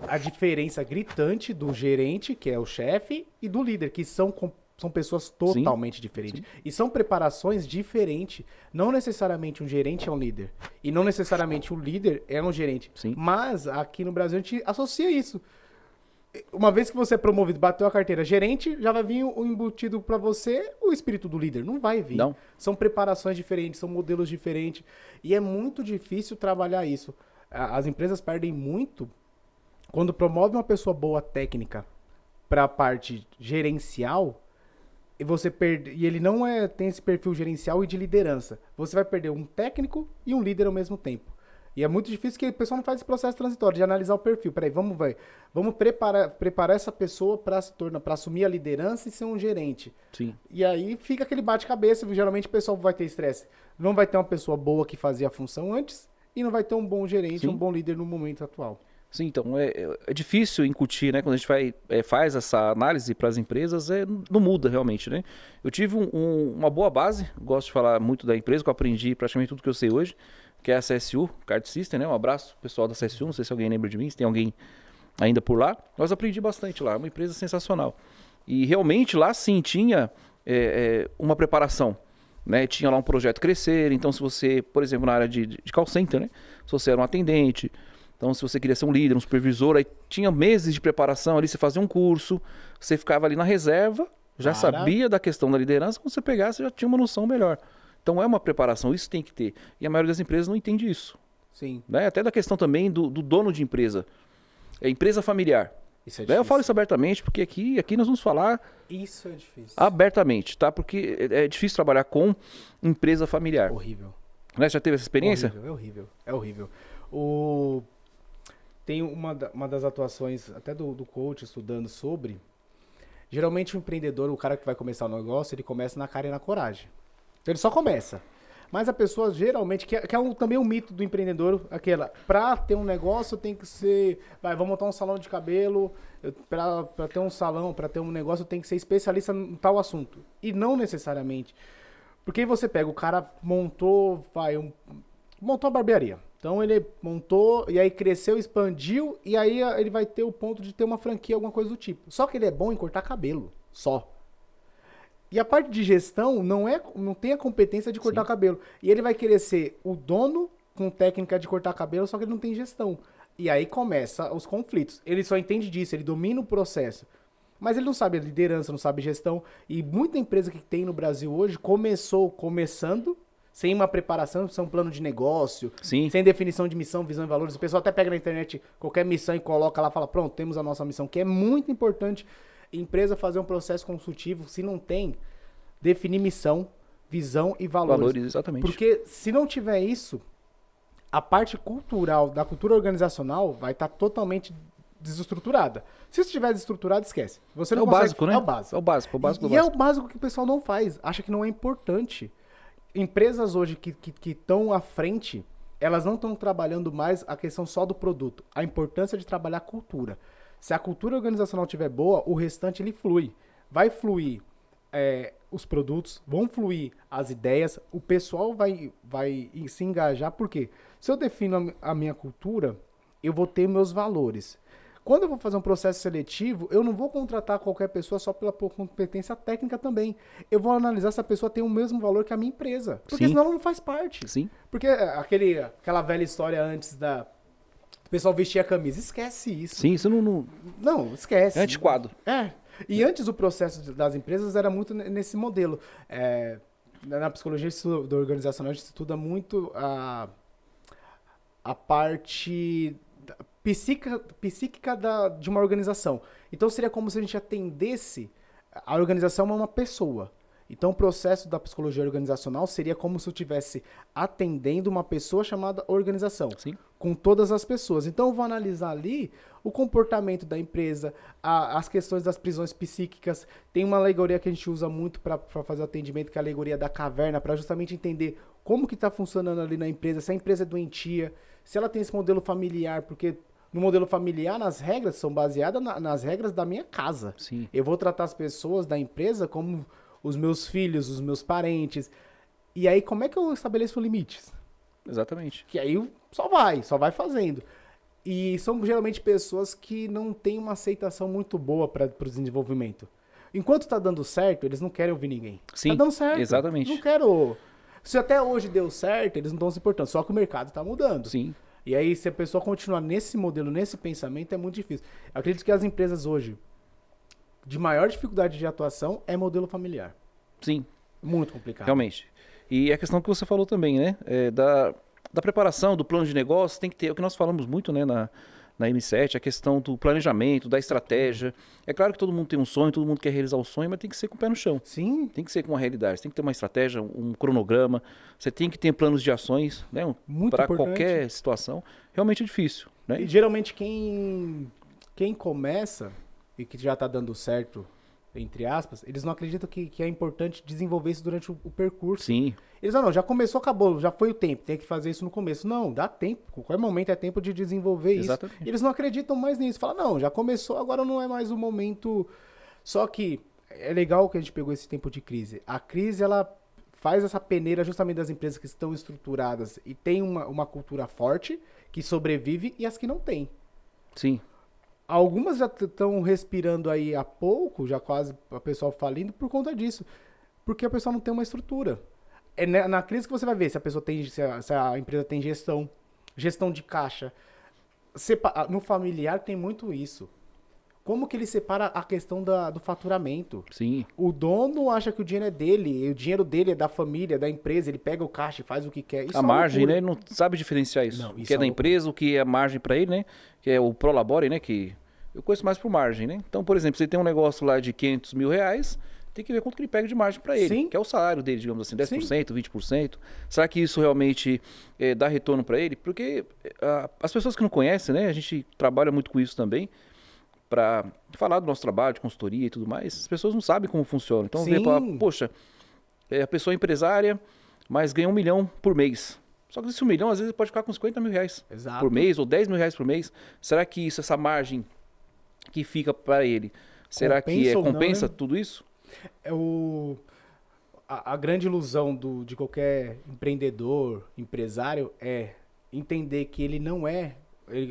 a diferença gritante do gerente, que é o chefe, e do líder, que são pessoas totalmente diferentes. Sim. E são preparações diferentes. Não necessariamente um gerente é um líder. E não necessariamente um líder é um gerente. Sim. Mas aqui no Brasil a gente associa isso. Uma vez que você é promovido, bateu a carteira gerente, já vai vir o embutido para você o espírito do líder. Não vai vir. Não. São preparações diferentes, são modelos diferentes. E é muito difícil trabalhar isso. As empresas perdem muito quando promove uma pessoa boa técnica para a parte gerencial e ele não tem esse perfil gerencial e de liderança. Você vai perder um técnico e um líder ao mesmo tempo. E é muito difícil que o pessoal não faz esse processo transitório de analisar o perfil. Peraí, vamos preparar essa pessoa para assumir a liderança e ser um gerente. Sim. E aí fica aquele bate-cabeça. Geralmente o pessoal vai ter estresse. Não vai ter uma pessoa boa que fazia a função antes e não vai ter um bom gerente, um bom líder no momento atual. Sim, então é difícil incutir, né? Quando a gente faz essa análise para as empresas, não muda realmente, né? Eu tive uma boa base, gosto de falar muito da empresa, que eu aprendi praticamente tudo que eu sei hoje, que é a CSU, Card System, né? Um abraço pessoal da CSU, não sei se alguém lembra de mim, se tem alguém ainda por lá. Mas aprendi bastante lá, é uma empresa sensacional. E realmente lá sim tinha uma preparação, né? Tinha lá um projeto Crescer, então se você, por exemplo, na área de call center, né? Se você era um atendente, então se você queria ser um líder, um supervisor, aí tinha meses de preparação ali, você fazia um curso, você ficava ali na reserva, já sabia da questão da liderança, quando você pegasse, você já tinha uma noção melhor. Então é uma preparação, isso tem que ter. E a maioria das empresas não entende isso. Sim. Né? Até da questão também do dono de empresa. É empresa familiar. Isso é difícil. Eu falo isso abertamente, porque aqui nós vamos falar isso é difícil. Abertamente, tá? Porque é difícil trabalhar com empresa familiar. Horrível. Né? Já teve essa experiência? É horrível. Tem uma das atuações, até do coach, estudando sobre. Geralmente o empreendedor, o cara que vai começar o negócio, ele começa na cara e na coragem. Então ele só começa. Mas a pessoa geralmente, que é também um mito do empreendedor, pra ter um negócio tem que ser, vou montar um salão de cabelo, pra ter um salão, pra ter um negócio tem que ser especialista em tal assunto. E não necessariamente. Porque aí você pega, o cara montou uma barbearia. Então ele montou, e aí cresceu, expandiu, e aí ele vai ter o ponto de ter uma franquia, alguma coisa do tipo. Só que ele é bom em cortar cabelo, só. E a parte de gestão não tem a competência de cortar Sim. cabelo. E ele vai querer ser o dono com técnica de cortar cabelo, só que ele não tem gestão. E aí começa os conflitos. Ele só entende disso, ele domina o processo. Mas ele não sabe a liderança, não sabe gestão. E muita empresa que tem no Brasil hoje começando sem uma preparação, sem um plano de negócio, Sim. sem definição de missão, visão e valores. O pessoal até pega na internet qualquer missão e coloca lá, fala, pronto, temos a nossa missão, que é muito importante empresa fazer um processo consultivo, se não tem, definir missão, visão e valores. Valores, exatamente. Porque se não tiver isso, a parte cultural, da cultura organizacional, vai estar totalmente desestruturada. Se estiver desestruturado, esquece. Você não É o consegue- básico, né? É o básico. É o básico, o básico do E é o básico. básico que o pessoal não faz, acha que não é importante. Empresas hoje que estão à frente, elas não estão trabalhando mais a questão só do produto, a importância de trabalhar a cultura. Se a cultura organizacional estiver boa, o restante ele flui. Vai fluir os produtos, vão fluir as ideias, o pessoal vai se engajar, porque se eu defino a minha cultura, eu vou ter meus valores. Quando eu vou fazer um processo seletivo, eu não vou contratar qualquer pessoa só pela competência técnica também. Eu vou analisar se a pessoa tem o mesmo valor que a minha empresa. Porque Sim. senão ela não faz parte. Sim. Porque aquela velha história antes o pessoal vestir a camisa. Esquece isso. Sim, isso não... Não, esquece. É antiquado. É. E antes o processo das empresas era muito nesse modelo. Na psicologia do organizacional a gente estuda muito a parte psíquica de uma organização. Então seria como se a gente atendesse a organização a uma pessoa. Então o processo da psicologia organizacional seria como se eu estivesse atendendo uma pessoa chamada organização. Sim. Com todas as pessoas. Então eu vou analisar ali o comportamento da empresa, as questões das prisões psíquicas. Tem uma alegoria que a gente usa muito para fazer o atendimento, que é a alegoria da caverna, para justamente entender como que está funcionando ali na empresa, se a empresa é doentia, se ela tem esse modelo familiar, porque no modelo familiar as regras são baseadas nas regras da minha casa. Sim. Eu vou tratar as pessoas da empresa como os meus filhos, os meus parentes. E aí como é que eu estabeleço limites? Exatamente. Que aí só vai fazendo. E são geralmente pessoas que não têm uma aceitação muito boa para o desenvolvimento. Enquanto tá dando certo, eles não querem ouvir ninguém. Sim, Tá dando certo. exatamente. Não quero. Se até hoje deu certo, eles não estão se importando. Só que o mercado tá mudando. Sim. E aí, se a pessoa continuar nesse modelo, nesse pensamento, é muito difícil. Eu acredito que as empresas hoje, de maior dificuldade de atuação, é modelo familiar. Sim, Muito complicado. realmente. E a questão que você falou também, né? Da preparação, do plano de negócio, tem que ter, é o que nós falamos muito, né, na M7, a questão do planejamento, da estratégia. É claro que todo mundo tem um sonho, todo mundo quer realizar o sonho, mas tem que ser com o pé no chão. Sim. Tem que ser com uma realidade, tem que ter uma estratégia, um cronograma, você tem que ter planos de ações, né, Muito para importante. qualquer situação. Realmente é difícil, né? E geralmente quem começa e que já tá dando certo, entre aspas, eles não acreditam que é importante desenvolver isso durante o percurso. Sim, Eles não, já começou, acabou, já foi o tempo, tem que fazer isso no começo. Não, dá tempo, qualquer momento é tempo de desenvolver exatamente. isso. E eles não acreditam mais nisso. Falam, não, já começou, agora não é mais o momento. Só que é legal que a gente pegou esse tempo de crise. A crise, ela faz essa peneira justamente das empresas que estão estruturadas e tem uma cultura forte, que sobrevive, e as que não têm. Sim, Algumas já estão respirando aí há pouco, já quase a pessoa falindo por conta disso. Porque a pessoa não tem uma estrutura. É na crise que você vai ver se a pessoa tem, se a empresa tem gestão de caixa. No familiar tem muito isso. Como que ele separa a questão do faturamento? sim, O dono acha que o dinheiro é dele, e o dinheiro dele é da família, da empresa, ele pega o caixa e faz o que quer. Isso a é margem, loucura. né? Ele não sabe diferenciar isso. Não, O isso que é é da loucura. empresa, o que é margem para ele, né? Que é o Prolabore, né? Que eu conheço mais por margem, né? Então, por exemplo, você tem um negócio lá de R$500 mil, tem que ver quanto que ele pega de margem para ele. Sim. Que é o salário dele, digamos assim, 10%, Sim. 20%. Será que isso realmente dá retorno para ele? Porque as pessoas que não conhecem, né? A gente trabalha muito com isso também. Para falar do nosso trabalho de consultoria e tudo mais, as pessoas não sabem como funciona. Então, vê, Sim. poxa, a pessoa é empresária, mas ganha R$1 milhão por mês. Só que esse 1 milhão, às vezes, pode ficar com R$50 mil Exato. por mês ou R$10 mil por mês. Será que isso, essa margem que fica para ele, será que Compensa ou não, compensa né? tudo isso? A grande ilusão de qualquer empreendedor, empresário, é entender que ele não é...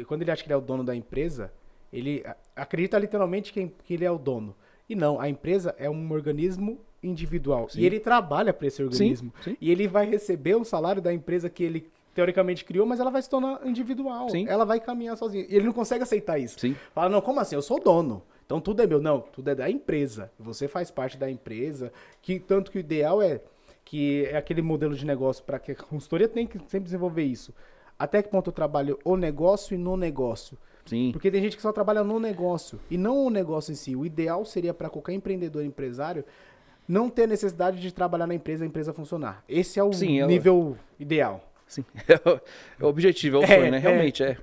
quando ele acha que ele é o dono da empresa, ele acredita literalmente que ele é o dono. E não, a empresa é um organismo individual. Sim. E ele trabalha para esse organismo. Sim. E ele vai receber um salário da empresa que ele teoricamente criou, mas ela vai se tornar individual. Sim. Ela vai caminhar sozinha. E ele não consegue aceitar isso. Sim. Fala, não, como assim? Eu sou dono. Então tudo é meu. Não, tudo é da empresa. Você faz parte da empresa. Tanto que o ideal é que é aquele modelo de negócio para que a consultoria tem que sempre desenvolver isso. Até que ponto eu trabalho o negócio e no negócio. Sim. Porque tem gente que só trabalha no negócio e não o negócio em si. O ideal seria para qualquer empreendedor, empresário, não ter necessidade de trabalhar na empresa, a empresa funcionar. Esse é o nível ideal. Sim, é o objetivo, é o sonho, né? Realmente é.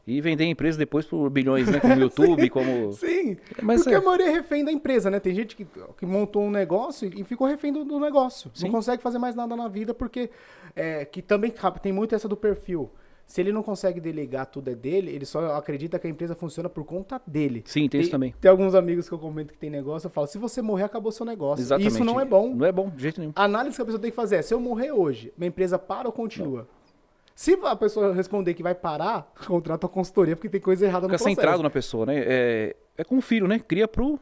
E vender a empresa depois por bilhões, né? Como o YouTube, sim, como... Sim, mas porque a maioria é refém da empresa, né? Tem gente que montou um negócio e ficou refém do negócio. Sim. Não consegue fazer mais nada na vida porque... que também tem muito essa do perfil. Se ele não consegue delegar tudo é dele, ele só acredita que a empresa funciona por conta dele. Sim, tem isso também. Tem alguns amigos que eu comento que tem negócio, eu falo, se você morrer, acabou seu negócio. Exatamente. E isso não é bom. Não é bom, de jeito nenhum. A análise que a pessoa tem que fazer é, se eu morrer hoje, minha empresa para ou continua? Não. Se a pessoa responder que vai parar, contrata a consultoria, porque tem coisa errada no processo. Fica centrado na pessoa, né? É como um filho, né? Cria pro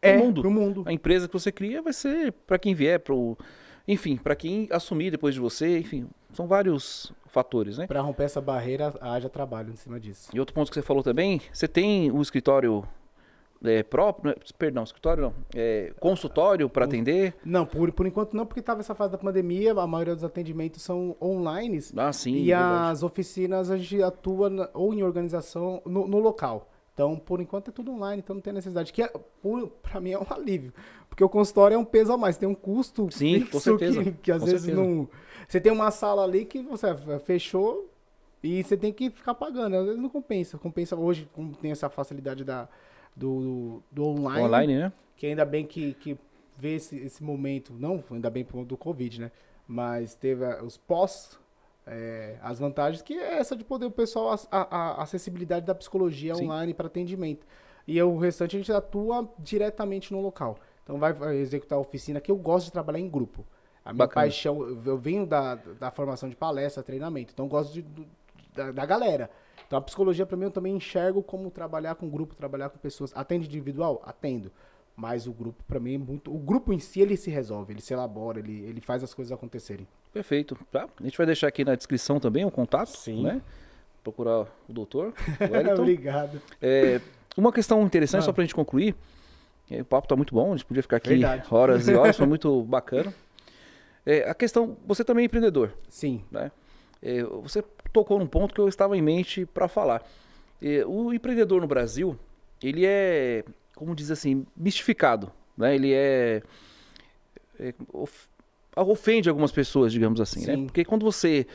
mundo. Pro mundo. A empresa que você cria vai ser para quem vier, enfim, para quem assumir depois de você, enfim, são vários fatores, né? Para romper essa barreira, haja trabalho em cima disso. E outro ponto que você falou também, você tem o escritório próprio, escritório não, consultório para atender? Não, por enquanto não, porque estava essa fase da pandemia, a maioria dos atendimentos são online. Ah, sim. E as oficinas a gente atua ou em organização, no local. Então, por enquanto é tudo online, então não tem necessidade. Que para mim é um alívio. Porque o consultório é um peso a mais, tem um custo sim, fixo com certeza, que às vezes não... Você tem uma sala ali que você fechou e você tem que ficar pagando. Às vezes não compensa. Compensa hoje, como tem essa facilidade do online. Online, né? Que ainda bem que vê esse momento, não ainda bem por conta do Covid, né? Mas teve os pós... as vantagens que é essa de poder o pessoal, a acessibilidade da psicologia sim. Online para atendimento. E o restante a gente atua diretamente no local. Então vai executar a oficina, que eu gosto de trabalhar em grupo. A minha paixão, eu venho da formação de palestra, treinamento, então eu gosto da galera. Então a psicologia para mim eu também enxergo como trabalhar com grupo, trabalhar com pessoas. Atende individual? Atendo. Mas o grupo, para mim, é muito... O grupo em si, ele se resolve, ele se elabora, ele faz as coisas acontecerem. Perfeito. Tá? A gente vai deixar aqui na descrição também o contato, sim. Né? Procurar o doutor. O Obrigado. Uma questão interessante, só pra gente concluir. O papo tá muito bom, a gente podia ficar aqui verdade. Horas e horas, foi muito bacana. A questão, você também é empreendedor. Sim. Né? Você tocou num ponto que eu estava em mente para falar. O empreendedor no Brasil, ele é... como diz assim, mistificado, né? Ele ofende algumas pessoas, digamos assim, sim. Né? Porque quando você...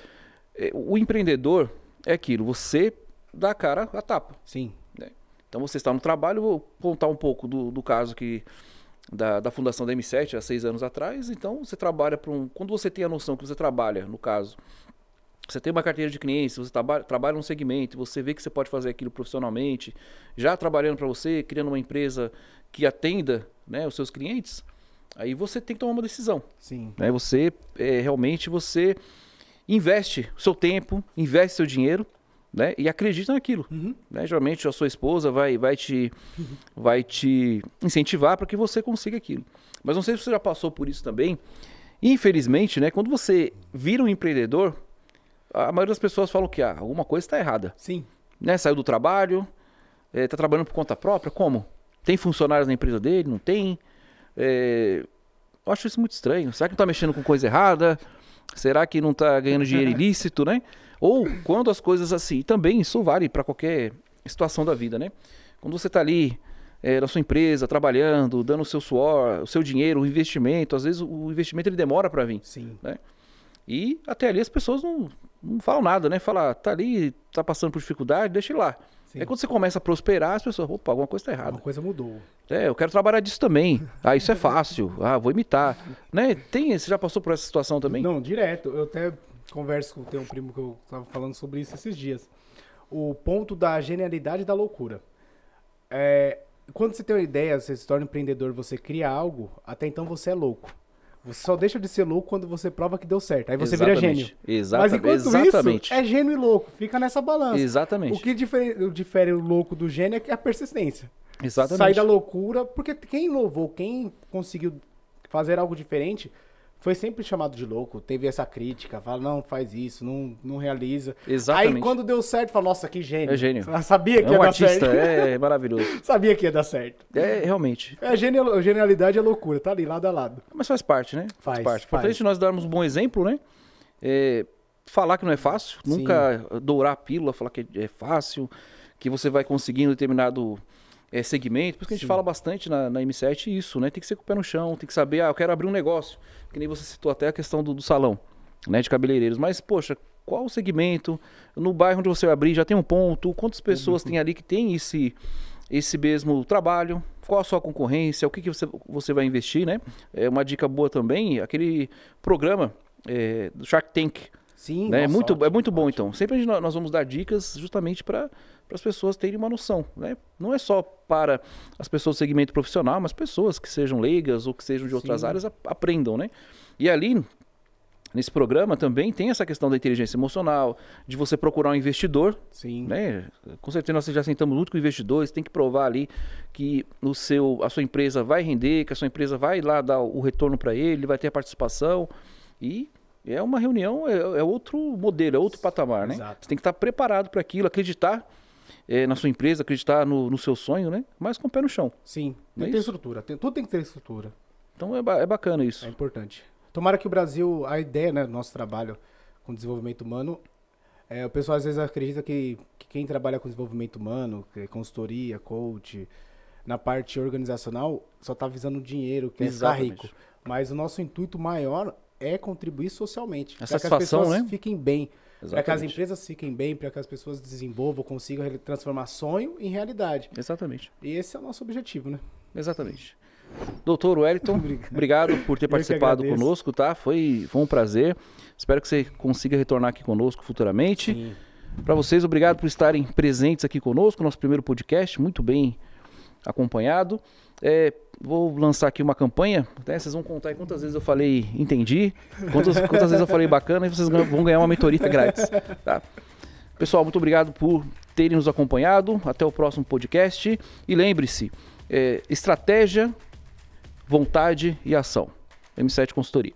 o empreendedor é aquilo, você dá a cara a tapa. Sim. Né? Então você está no trabalho, vou contar um pouco do caso da fundação da M7 há 6 anos atrás. Então você trabalha quando você tem a noção que você trabalha, no caso, você tem uma carteira de clientes, você trabalha num segmento, você vê que você pode fazer aquilo profissionalmente, já trabalhando para você, criando uma empresa que atenda, né, os seus clientes, aí você tem que tomar uma decisão. Sim. Né? Realmente você investe o seu tempo, investe seu dinheiro, né, e acredita naquilo. Uhum. Né? Geralmente a sua esposa vai te incentivar para que você consiga aquilo. Mas não sei se você já passou por isso também. Infelizmente, né, quando você vira um empreendedor, a maioria das pessoas falam que alguma coisa está errada. Sim. Né? Saiu do trabalho, está trabalhando por conta própria, como? Tem funcionários na empresa dele? Não tem? Eu acho isso muito estranho. Será que não está mexendo com coisa errada? Será que não está ganhando dinheiro ilícito, né? Ou quando as coisas assim, também isso vale para qualquer situação da vida, né? Quando você está ali na sua empresa, trabalhando, dando o seu suor, o seu dinheiro, o investimento, às vezes o investimento ele demora para vir. Sim. Né? E até ali as pessoas não falam nada, né? Fala, tá ali, tá passando por dificuldade, deixa ele lá. Sim. Aí quando você começa a prosperar, as pessoas, opa, alguma coisa tá errada. Alguma coisa mudou. Eu quero trabalhar disso também. Isso é fácil. Vou imitar. Né? Você já passou por essa situação também? Não, direto. Eu até converso com um primo que eu tava falando sobre isso esses dias. O ponto da genialidade e da loucura. Quando você tem uma ideia, você se torna empreendedor, você cria algo, até então você é louco. Você só deixa de ser louco quando você prova que deu certo. Aí você vira gênio. Exatamente. Mas enquanto isso, é gênio e louco. Fica nessa balança. Exatamente. O que difere o louco do gênio é a persistência. Exatamente. Sair da loucura, porque quem inovou, quem conseguiu fazer algo diferente, foi sempre chamado de louco. Teve essa crítica, fala, não, faz isso, não realiza. Exatamente. Aí quando deu certo, fala, nossa, que gênio. É gênio. Sabia que ia dar certo. É maravilhoso. Sabia que ia dar certo. É, realmente. Genialidade é loucura, tá ali, lado a lado. Mas faz parte, né? Faz parte. Importante nós darmos um bom exemplo, né? Falar que não é fácil, Sim. nunca dourar a pílula, falar que é fácil, que você vai conseguir um determinado segmento. Por isso que a gente fala bastante na M7 isso, né? Tem que ser com o pé no chão, tem que saber, eu quero abrir um negócio. Que nem você citou até a questão do salão, né? De cabeleireiros. Mas, poxa, qual o segmento? No bairro onde você vai abrir já tem um ponto? Quantas pessoas tem ali que tem esse mesmo trabalho? Qual a sua concorrência? O que você vai investir, né? Uma dica boa também, aquele programa do Shark Tank. Sim, né? Nossa, ótimo, é muito bom, então. Sempre nós vamos dar dicas justamente para as pessoas terem uma noção, né? Não é só para as pessoas do segmento profissional, mas pessoas que sejam leigas ou que sejam de outras áreas aprendam, né? E ali, nesse programa também tem essa questão da inteligência emocional, de você procurar um investidor. Sim. Né? Com certeza nós já sentamos muito com investidores, tem que provar ali que a sua empresa vai render, que a sua empresa vai lá dar o retorno para ele, vai ter a participação e... É uma reunião, é outro modelo, é outro patamar, né? Exato. Você tem que estar preparado para aquilo, acreditar na sua empresa, acreditar no seu sonho, né? Mas com o pé no chão. Sim, Não é tem que ter isso? estrutura. Tudo tem que ter estrutura. Então é bacana isso. É importante. Tomara que o Brasil, a ideia, né, do nosso trabalho com desenvolvimento humano, o pessoal às vezes acredita que quem trabalha com desenvolvimento humano, que é consultoria, coach, na parte organizacional, só está visando dinheiro, quer ficar rico. Mas o nosso intuito maior é contribuir socialmente. A para que as satisfação, pessoas né? fiquem bem. Para que as Exatamente. empresas fiquem bem, para que as pessoas desenvolvam, consigam transformar sonho em realidade. Exatamente. E esse é o nosso objetivo, né? Exatamente. Doutor Wellington, obrigado por ter participado conosco, tá? Foi um prazer. Espero que você consiga retornar aqui conosco futuramente. Para vocês, obrigado por estarem presentes aqui conosco, nosso primeiro podcast, muito bem acompanhado. Vou lançar aqui uma campanha, né? Vocês vão contar aí quantas vezes eu falei entendi, quantas vezes eu falei bacana, e vocês vão ganhar uma mentoria grátis, tá? Pessoal, muito obrigado por terem nos acompanhado. Até o próximo podcast. E lembre-se, estratégia, vontade e ação. M7 Consultoria.